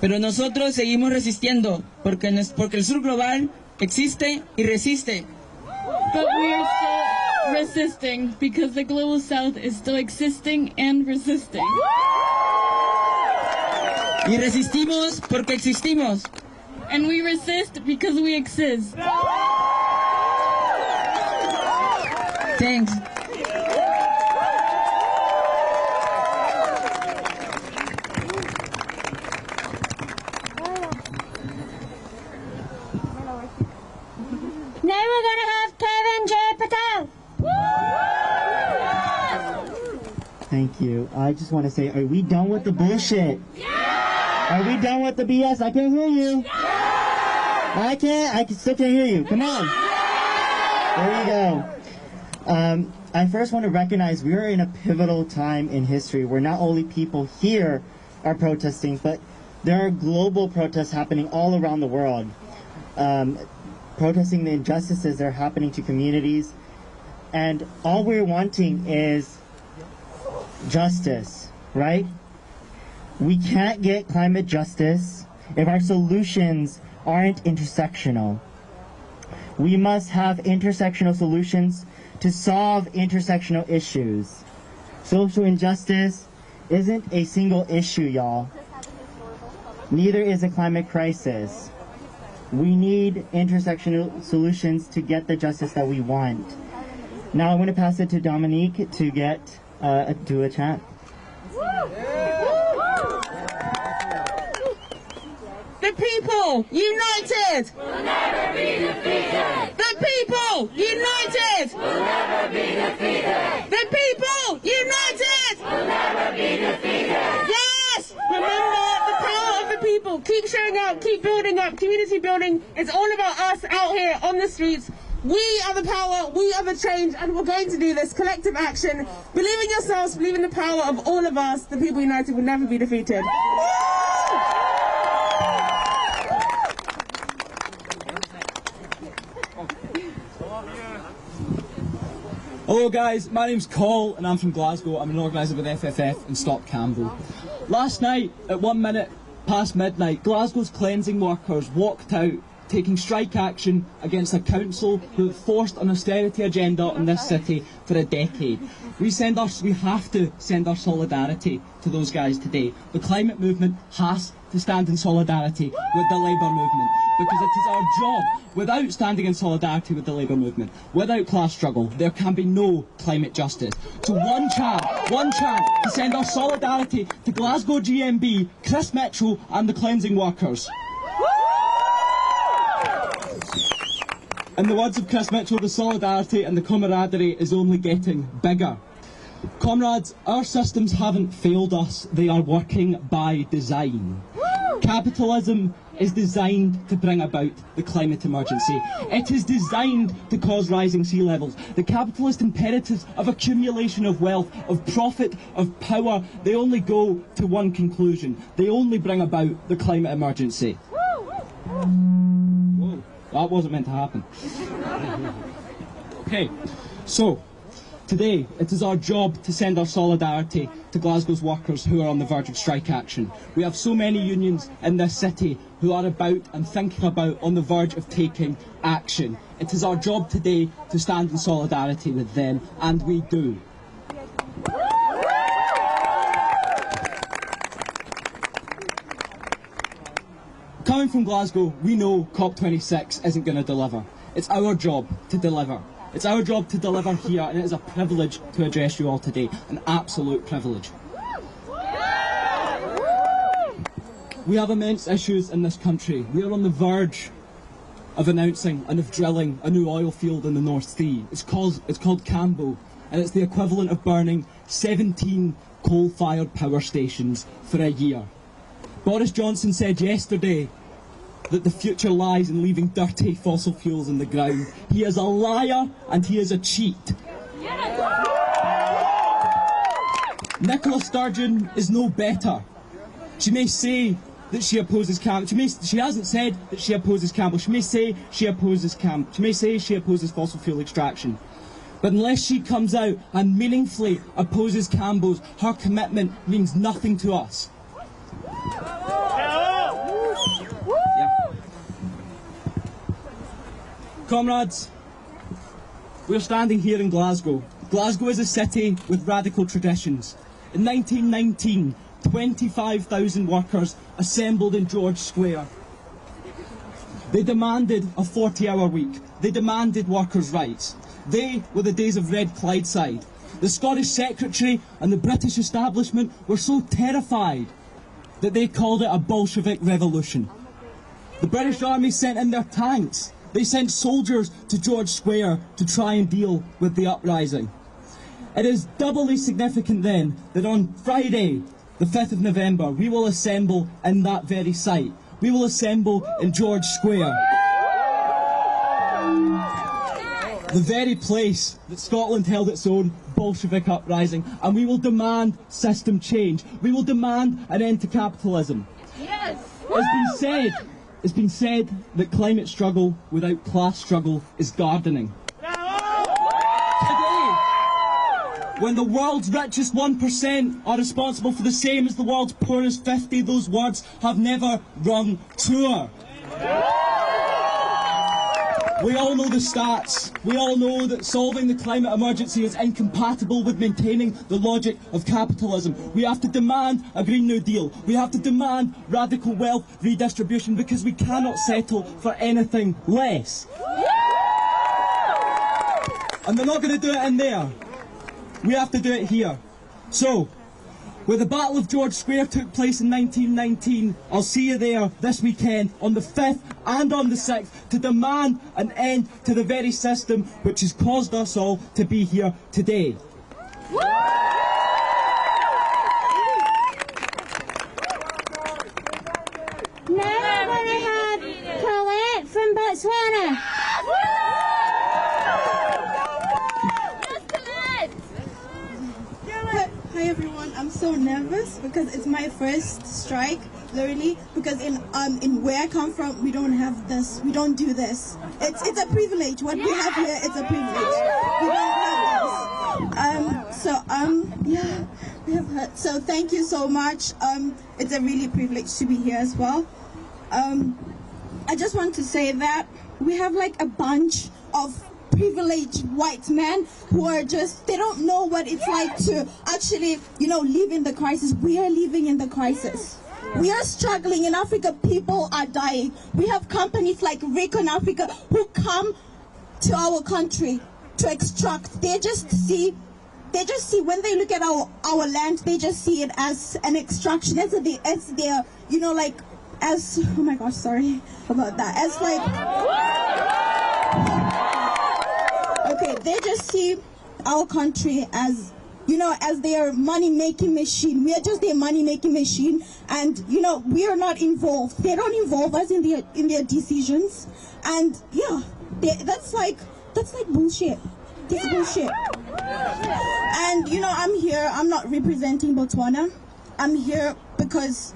Pero nosotros seguimos resistiendo porque el sur global existe y resiste. But we are still resisting because the global south is still existing and resisting. Y resistimos porque existimos. And we resist because we exist. Thanks. Now we're going to have Kevin J. Patel. Thank you. I just want to say, are we done with the bullshit? Yeah! Are we done with the BS? I can't hear you. Yeah! I still can't hear you. Come on. There you go. I first want to recognize we are in a pivotal time in history where not only people here are protesting, but there are global protests happening all around the world, protesting the injustices that are happening to communities. And all we're wanting is justice, right? We can't get climate justice if our solutions aren't intersectional. We must have intersectional solutions to solve intersectional issues. Social injustice isn't a single issue, y'all. Neither is a climate crisis. We need intersectional solutions to get the justice that we want. Now I'm going to pass it to Dominique to do a chant. The people united will never be defeated. The people united will never be defeated. The people united will never be defeated. Yes! Remember the power of the people. Keep showing up, keep building up. Community building is all about us out here on the streets. We are the power, we are the change, and we're going to do this. Collective action. Believe in yourselves, believe in the power of all of us. The people united will never be defeated. Hello guys, my name's Col and I'm from Glasgow. I'm an organiser with FFF and Stop Campbell. Last night, at 1 minute past midnight, Glasgow's cleansing workers walked out, taking strike action against a council who have forced an austerity agenda in this city for a decade. We have to send our solidarity to those guys today. The climate movement has to stand in solidarity with the labour movement, because it is our job. Without standing in solidarity with the labour movement, without class struggle, there can be no climate justice. So one chant to send our solidarity to Glasgow GMB, Chris Mitchell and the cleansing workers. In the words of Chris Mitchell, the solidarity and the camaraderie is only getting bigger. Comrades, our systems haven't failed us, they are working by design. Capitalism is designed to bring about the climate emergency. It is designed to cause rising sea levels. The capitalist imperatives of accumulation of wealth, of profit, of power, they only go to one conclusion. They only bring about the climate emergency. Whoa, that wasn't meant to happen. Okay, so today, it is our job to send our solidarity to Glasgow's workers who are on the verge of strike action. We have so many unions in this city who are about and thinking about on the verge of taking action. It is our job today to stand in solidarity with them, and we do. Coming from Glasgow, we know COP26 isn't going to deliver. It's our job to deliver. It's our job to deliver here, and it is a privilege to address you all today. An absolute privilege. We have immense issues in this country. We are on the verge of announcing and of drilling a new oil field in the North Sea. It's called Campbell, and it's the equivalent of burning 17 coal-fired power stations for a year. Boris Johnson said yesterday that the future lies in leaving dirty fossil fuels in the ground. He is a liar and he is a cheat. Nicola Sturgeon is no better. She may say that she opposes Campbell. She hasn't said that she opposes Campbell. She may say she opposes Campbell. She may say she opposes fossil fuel extraction. But unless she comes out and meaningfully opposes Campbell's, her commitment means nothing to us. Comrades, we're standing here in Glasgow. Glasgow is a city with radical traditions. In 1919, 25,000 workers assembled in George Square. They demanded a 40-hour week. They demanded workers' rights. They were the days of Red Clydeside. The Scottish Secretary and the British establishment were so terrified that they called it a Bolshevik revolution. The British Army sent in their tanks. They sent soldiers to George Square to try and deal with the uprising. It is doubly significant then that on Friday, the 5th of November, we will assemble in that very site. We will assemble in George Square. The very place that Scotland held its own Bolshevik uprising, and we will demand system change. We will demand an end to capitalism. Yes. It's been said that climate struggle without class struggle is gardening. Today, when the world's richest 1% are responsible for the same as the world's poorest 50, those words have never rung truer. We all know the stats. We all know that solving the climate emergency is incompatible with maintaining the logic of capitalism. We have to demand a Green New Deal. We have to demand radical wealth redistribution because we cannot settle for anything less. And they're not going to do it in there. We have to do it here. So, where the Battle of George Square took place in 1919, I'll see you there this weekend on the 5th and on the 6th to demand an end to the very system which has caused us all to be here today. Now we're going to have Colette from Botswana. Hi everyone, I'm so nervous because it's my first strike, literally, because in where I come from, we don't have this, we don't do this. It's a privilege, what we have here, it's a privilege. We don't have this. Yeah, we have heard. So thank you so much. It's a really privilege to be here as well. I just want to say that we have like a bunch of privileged white men who are just, they don't know what it's like to actually, live in the crisis. We are living in the crisis. We are struggling in Africa. People are dying. We have companies like Rico in Africa who come to our country to extract. They just see when they look at our land, they just see it as an extraction, as their, oh my gosh, sorry about that, as like, okay, they just see our country as, as their money-making machine. We are just their money-making machine, and we are not involved. They don't involve us in their decisions, and yeah, that's like bullshit. It's bullshit. And I'm here. I'm not representing Botswana. I'm here because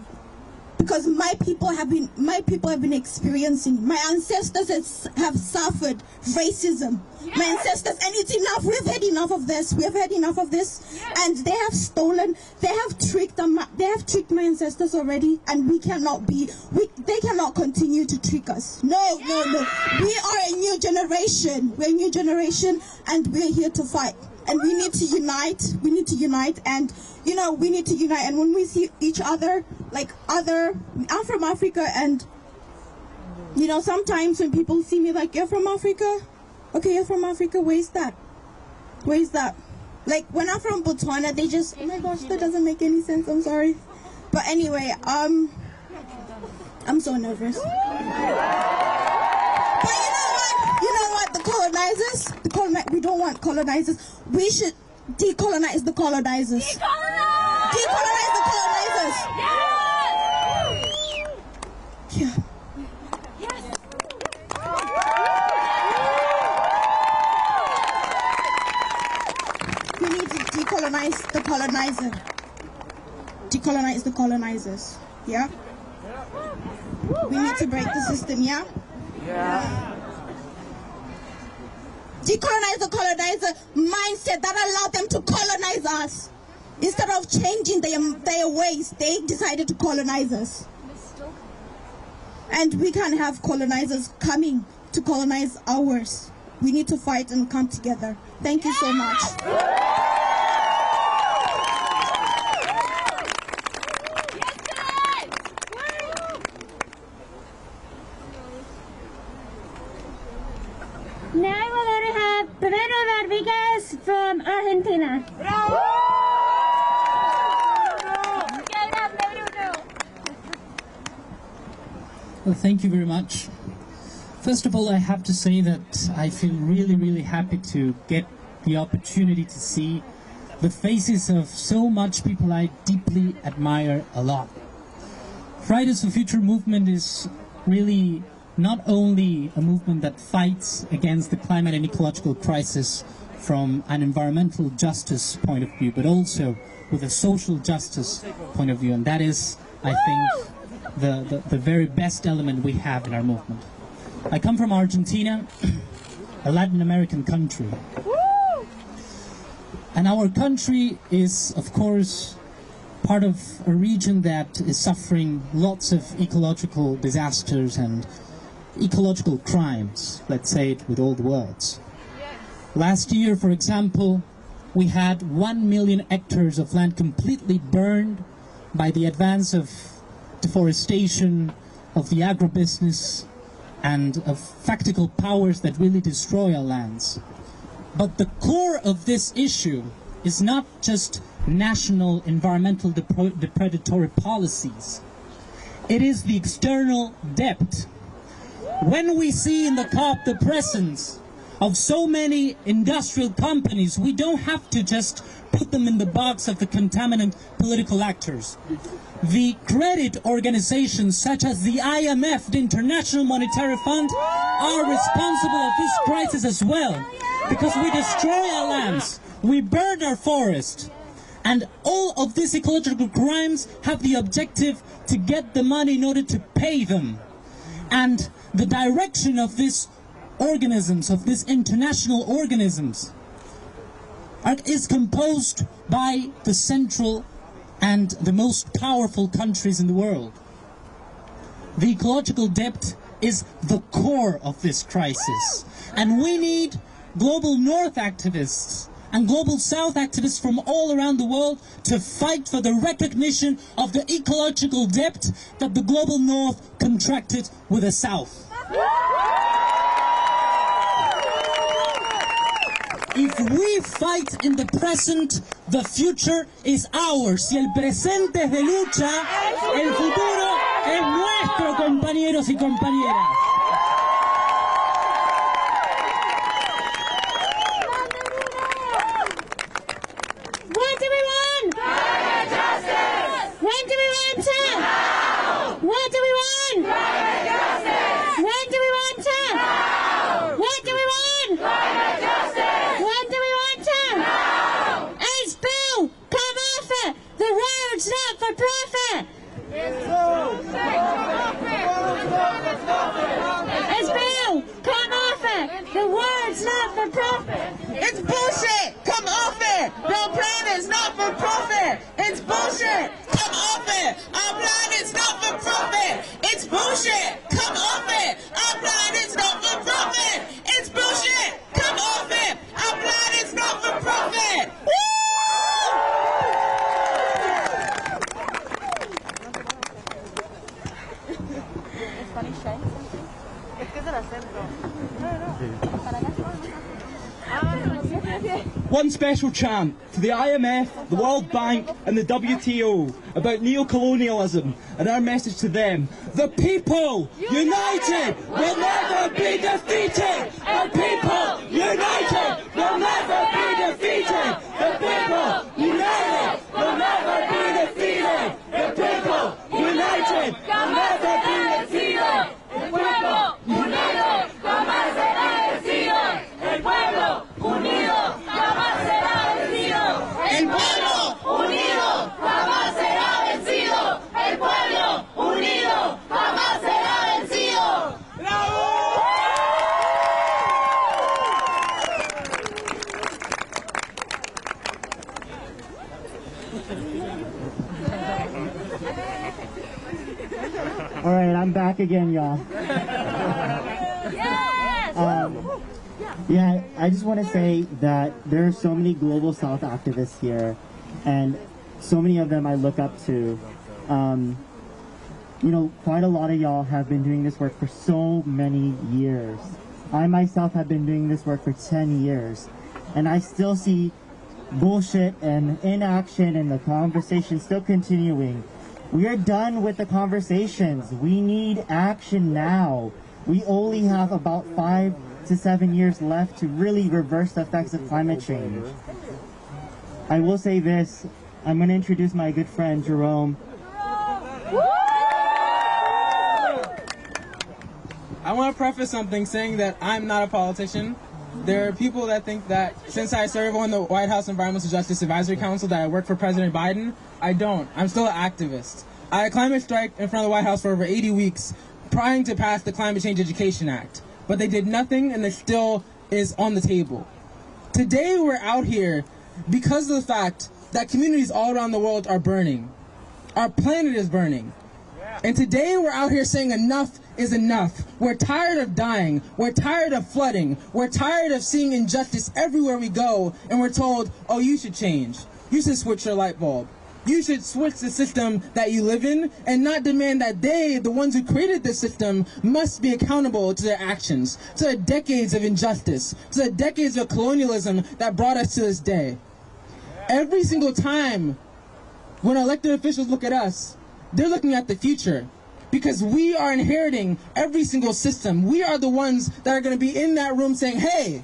my people have been experiencing. My ancestors have suffered racism. My ancestors, and it's enough. We've had enough of this. We've had enough of this. And they have stolen. They have tricked them. They have tricked my ancestors already, and they cannot continue to trick us. No. We are a new generation. We're a new generation, and we're here to fight. And we need to unite. We need to unite, and we need to unite. And when we see each other, I'm from Africa, and sometimes when people see me like, you're from Africa, okay, you're from Africa. Where's that? Like when I'm from Botswana, they just, oh my gosh, that doesn't make any sense. I'm sorry, but anyway, I'm so nervous. We don't want colonizers. We should decolonize the colonizers. Decolonize the colonizers. Yeah. We need to decolonize the colonizer. Decolonize the colonizers. Yeah. We need to break the system. Yeah. Yeah. Decolonize the colonizer mindset that allowed them to colonize us. Instead of changing their ways, they decided to colonize us. And we can't have colonizers coming to colonize ours. We need to fight and come together. Thank you so much. Now we're going to have Bruno Rodriguez from Argentina. Well, thank you very much. First of all, I have to say that I feel really, really happy to get the opportunity to see the faces of so much people I deeply admire a lot. Fridays for Future movement is really not only a movement that fights against the climate and ecological crisis from an environmental justice point of view, but also with a social justice point of view, and that is, I think, the very best element we have in our movement. I come from Argentina, a Latin American country, and our country is, of course, part of a region that is suffering lots of ecological disasters and ecological crimes, let's say it with all the words. Last year, for example, we had 1 million hectares of land completely burned by the advance of deforestation, of the agribusiness, and of factical powers that really destroy our lands. But the core of this issue is not just national environmental depredatory policies. It is the external debt. When we see in the COP the presence of so many industrial companies, we don't have to just put them in the box of the contaminant political actors. The credit organizations such as the IMF, the International Monetary Fund, are responsible of this crisis as well, because we destroy our lands, we burn our forest, and all of these ecological crimes have the objective to get the money in order to pay them. And the direction of these organisms, of these international organisms, is composed by the central and the most powerful countries in the world. The ecological debt is the core of this crisis, and we need global North activists and global South activists from all around the world to fight for the recognition of the ecological debt that the global North contracted with the South. If we fight in the present, the future is ours. Si el presente es de lucha, el futuro es nuestro, compañeros y compañeras. What do we want? Climate justice! When do we want it? Now! What do we want? Climate justice! When do we want it? Now! What do we want? Climate justice! When do we want it? Now! It's Bill! Come off it! The road's not for profit! It's Bill! Come off it! The word's not for profit! It's bullshit! Come off it! The plan is not for profit! It's bullshit! Come off it! Our plan is not for profit! It's bullshit! Come off it! Our plan is not for profit! It's bullshit! Come off it! Our plan is not for profit! Woo! One special chant to the IMF, the World Bank and the WTO about neocolonialism, and our message to them: the people united will never be defeated! The people united will never be defeated! The people united will never be defeated! The people united will never be defeated! El pueblo unido jamás será vencido! El pueblo unido jamás será vencido! El pueblo unido jamás será vencido! El pueblo unido jamás será vencido! All right, I'm back again, y'all. Yeah, I just want to say that there are so many global South activists here, and so many of them I look up to. You know, quite a lot of y'all have been doing this work for so many years. I myself have been doing this work for 10 years, and I still see bullshit and inaction and the conversation still continuing. We are done with the conversations. We need action now. We only have about 5 to 7 years left to really reverse the effects of climate change. I will say this. I'm going to introduce my good friend, Jerome. I want to preface something saying that I'm not a politician. there are people that think that since I serve on the White House Environmental Justice Advisory Council that I work for President Biden. I don't. I'm still an activist. I climate striked in front of the White House for over 80 weeks trying to pass the Climate Change Education Act. But they did nothing, and it still is on the table. Today we're out here because of the fact that communities all around the world are burning. Our planet is burning. And today we're out here saying enough is enough. We're tired of dying. We're tired of flooding. We're tired of seeing injustice everywhere we go, and we're told, oh, you should change. You should switch your light bulb. You should switch the system that you live in and not demand that they, the ones who created this system, must be accountable to their actions, to the decades of injustice, to the decades of colonialism that brought us to this day. Every single time when elected officials look at us, they're looking at the future because we are inheriting every single system. We are the ones that are going to be in that room saying, hey,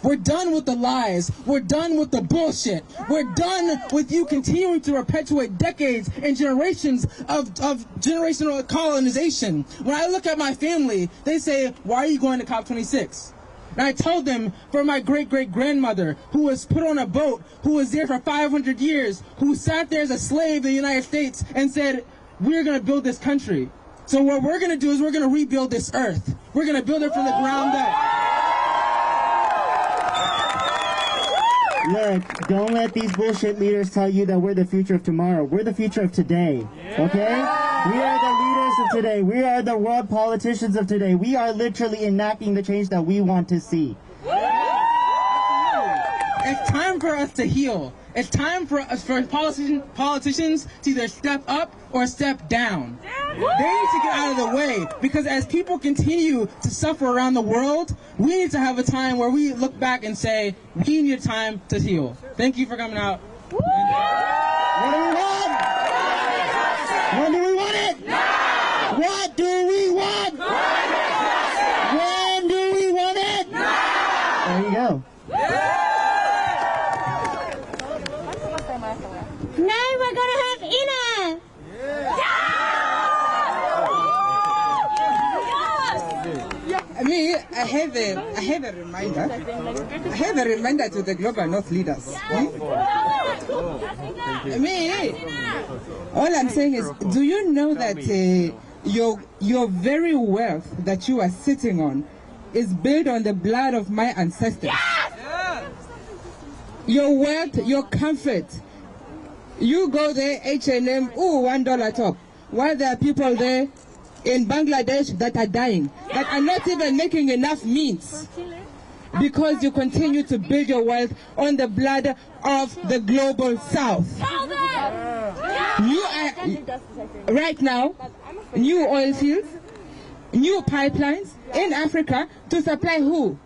we're done with the lies. We're done with the bullshit. We're done with you continuing to perpetuate decades and generations of generational colonization. When I look at my family, they say, why are you going to COP26? And I told them, for my great-great-grandmother, who was put on a boat, who was there for 500 years, who sat there as a slave in the United States and said, we're going to build this country. So what we're going to do is we're going to rebuild this earth. We're going to build it from the ground up. Look, don't let these bullshit leaders tell you that we're the future of tomorrow. We're the future of today, okay? We are the leaders of today. We are the world politicians of today. We are literally enacting the change that we want to see. It's time for us to heal. It's time for us, for politicians to either step up or step down. They need to get out of the way, because as people continue to suffer around the world, we need to have a time where we look back and say, we need time to heal. Thank you for coming out. What do we want? When do we want it? Now! What do we want? When do we want it? Now! There you go. Now we're gonna have Ina. I have a reminder. I have a reminder to the Global North leaders. All I'm saying is, do you know that your very wealth that you are sitting on is built on the blood of my ancestors? Your wealth, your comfort. You go there, H&M, ooh, $1 top. While there are people there in Bangladesh that are dying, that are not even making enough means, because you continue to build your wealth on the blood of the global south. You are, right now, new oil fields, new pipelines in Africa to supply who?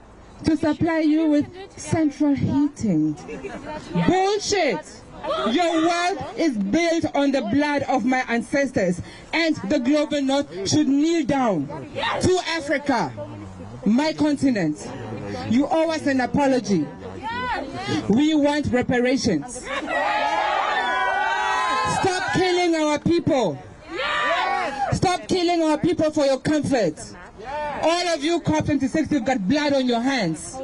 To supply you with central heating. Bullshit! Your wealth is built on the blood of my ancestors, and the global north should kneel down to Africa, my continent. You owe us an apology. We want reparations. Stop killing our people. Stop killing our people for your comfort. All of you COP26, you've got blood on your hands.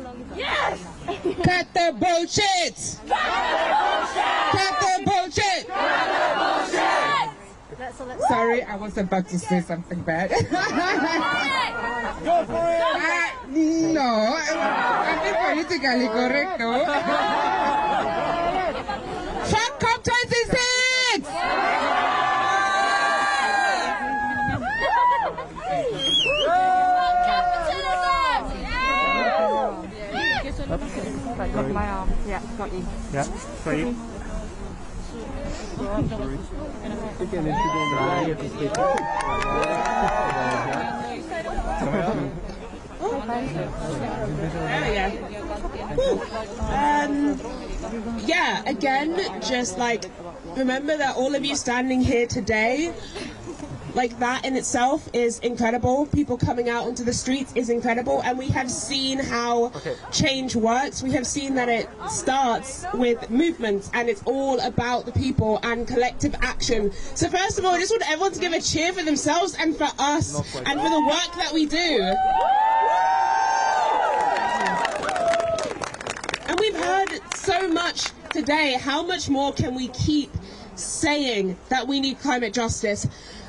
Cut the bullshit! Cut the bullshit! Sorry, I was about to say something bad. Go for it! No, I'm being politically correct, no? Fuck COP26! Got my arm. Yeah, got you. Yeah, got you. Yeah, again, just like, remember that all of you standing here today, like that in itself is incredible. People coming out onto the streets is incredible, and we have seen how change works. We have seen that it starts with movements, and it's all about the people and collective action. So first of all, I just want everyone to give a cheer for themselves and for us and for the work that we do. so much today. How much more can we keep saying that we need climate justice?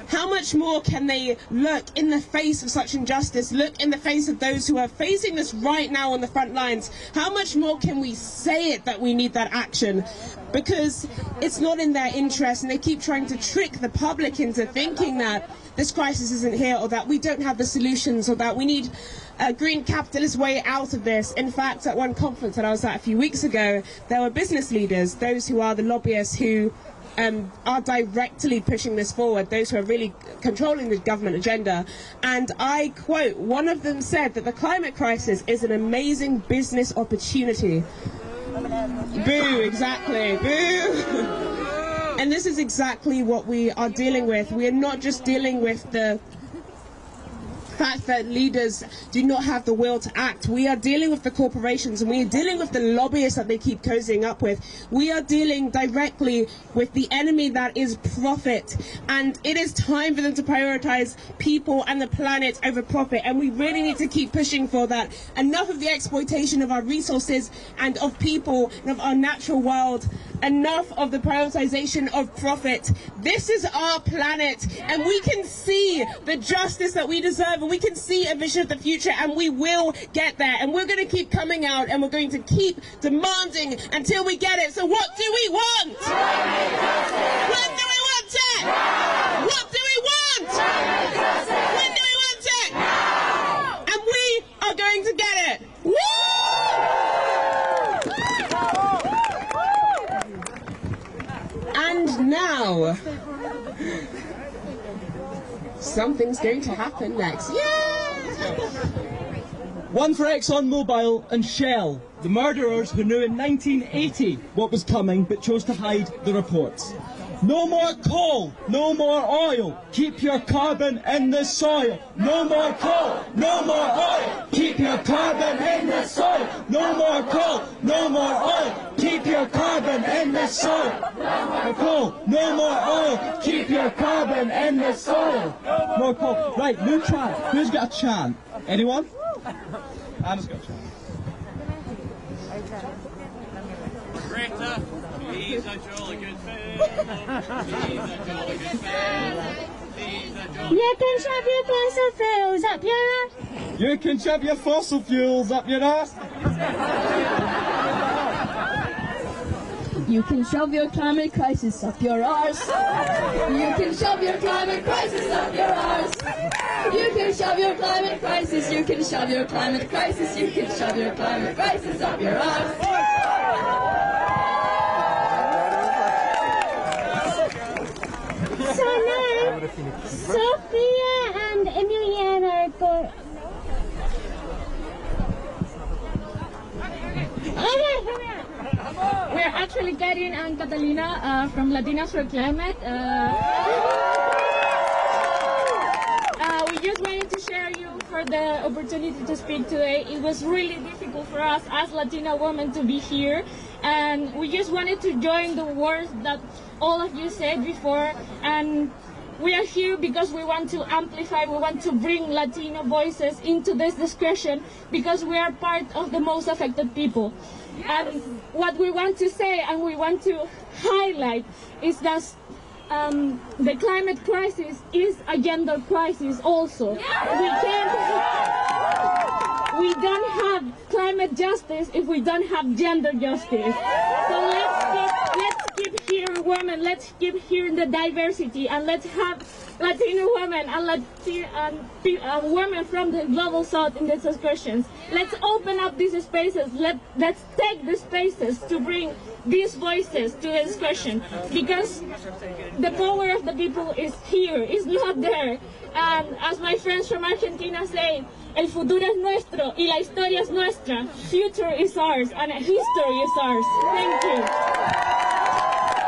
How much more can they look in the face of such injustice, look in the face of those who are facing this right now on the front lines? How much more can we say it that we need that action? Because it's not in their interest, and they keep trying to trick the public into thinking that this crisis isn't here, or that we don't have the solutions, or that we need a green capitalist way out of this. In fact, at one conference that I was at a few weeks ago, there were business leaders, those who are the lobbyists who are directly pushing this forward, those who are really controlling the government agenda. And I quote, one of them said that the climate crisis is an amazing business opportunity. Boo, exactly, boo. And this is exactly what we are dealing with. We are not just dealing with the fact that leaders do not have the will to act. We are dealing with the corporations, and we are dealing with the lobbyists that they keep cozying up with. We are dealing directly with the enemy that is profit, and it is time for them to prioritize people and the planet over profit, and we really need to keep pushing for that. Enough of the exploitation of our resources and of people and of our natural world. Enough of the prioritization of profit. This is our planet, and we can see the justice that we deserve, and we can see a vision of the future, and we will get there. And we're going to keep coming out, and we're going to keep demanding until we get it. So what do we want? When do we want it? What do we want? When do we want it? And we are going to get it. Woo! And now, something's going to happen next. Yeah! One for ExxonMobil and Shell, the murderers who knew in 1980 what was coming but chose to hide the reports. No more coal, no more oil, keep your carbon in the soil. No more coal, no more oil, keep your carbon in the soil. No more coal, no more oil, keep your carbon in the soil. No more coal, no more oil, keep your carbon in the soil. No more coal. Right, new chant. Who's got a chant? Anyone? Anna's got a chant. Greta, he's a jolly good fellow. He's a jolly good fellow. He's a jolly You can shove your fossil fuels up your ass. You can shove your fossil fuels up your ass. You can shove your climate crisis up your arse. You can shove your climate crisis up your arse. You can shove your climate crisis. You can shove your climate crisis. You can shove your climate crisis up your arse. So now, Sophia and Emiliana are going. We're actually Karin and Catalina from Latinas for Climate. We just wanted to share you for the opportunity to speak today. It was really difficult for us as Latina women to be here, and we just wanted to join the words that all of you said before, and we are here because we want to amplify, we want to bring Latino voices into this discussion because we are part of the most affected people. And what we want to say and we want to highlight is that the climate crisis is a gender crisis also. We don't have climate justice if we don't have gender justice. So let's keep hearing women, let's keep hearing the diversity, and let's have Latino women and women from the global south in these discussions. Let's open up these spaces. Let's take the spaces to bring these voices to the discussion, because the power of the people is here, it's not there. And as my friends from Argentina say, el futuro es nuestro y la historia es nuestra. Future is ours and history is ours. Thank you.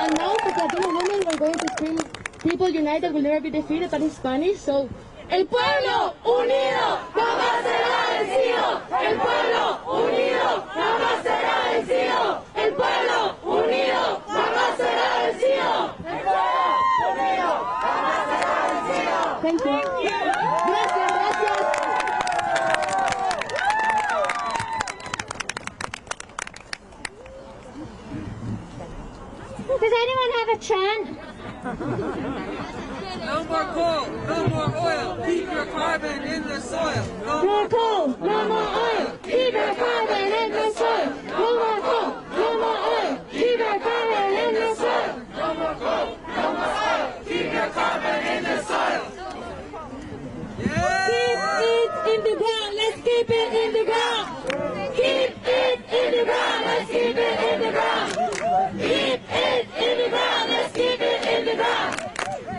And now, for Latino women, we're going to scream, "People united will never be defeated," but in Spanish. So, El pueblo unido jamás será vencido. El pueblo unido jamás será vencido. El pueblo unido jamás será vencido. El pueblo unido jamás será vencido. Thank you. Gracias, gracias. chant. No more coal, no more oil, keep your carbon in the soil. No more coal, no more oil, keep your carbon in the soil. No more coal, no more oil, keep your carbon in the soil. No more coal, no more oil, keep your carbon in the soil. Yeah. Keep it in the ground, let's keep it in the ground. Keep it in the ground, let's keep it in the ground. Keep it in the ground, let's keep it in the ground.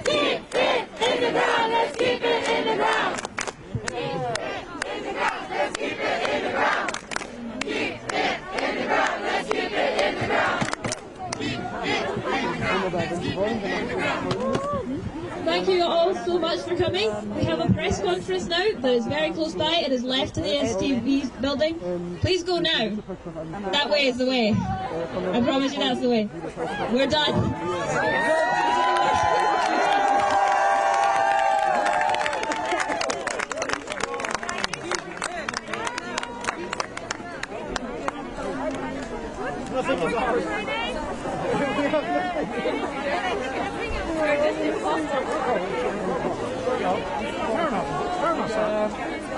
Keep it in the ground, let's keep it in the ground. Keep it in the ground, let's keep it in the ground. Keep it in the ground, let's keep it in the ground. Keep it in the ground, let's keep it in the ground. Thank you all so much for coming. We have a press conference now that is very close by. It is left to the STV building. Please go now. That way is the way. I promise you that's the way. We're done.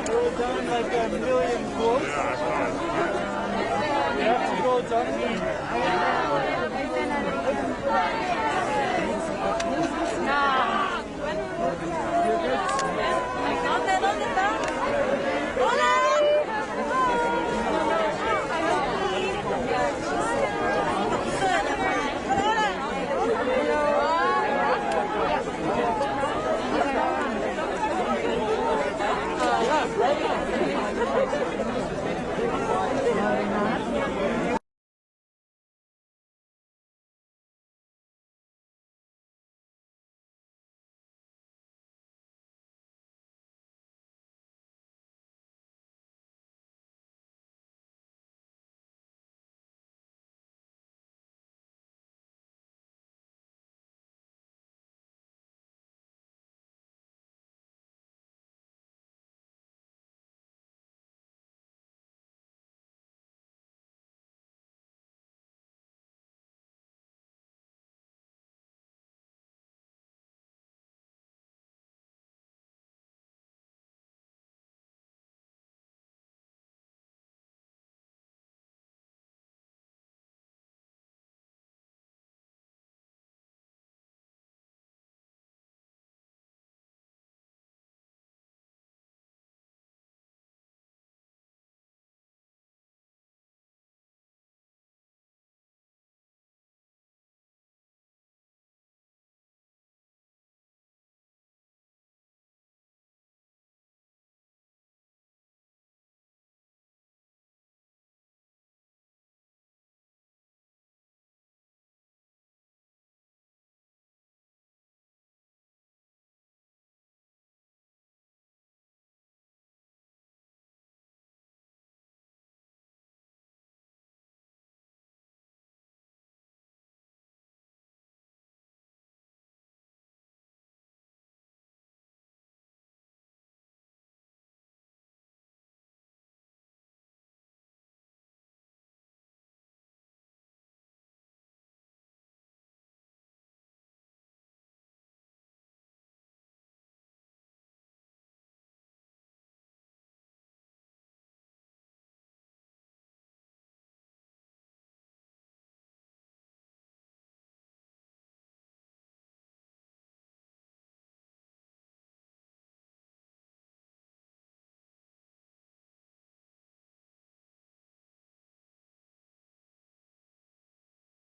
We've done like a million quotes. Yeah, quotes on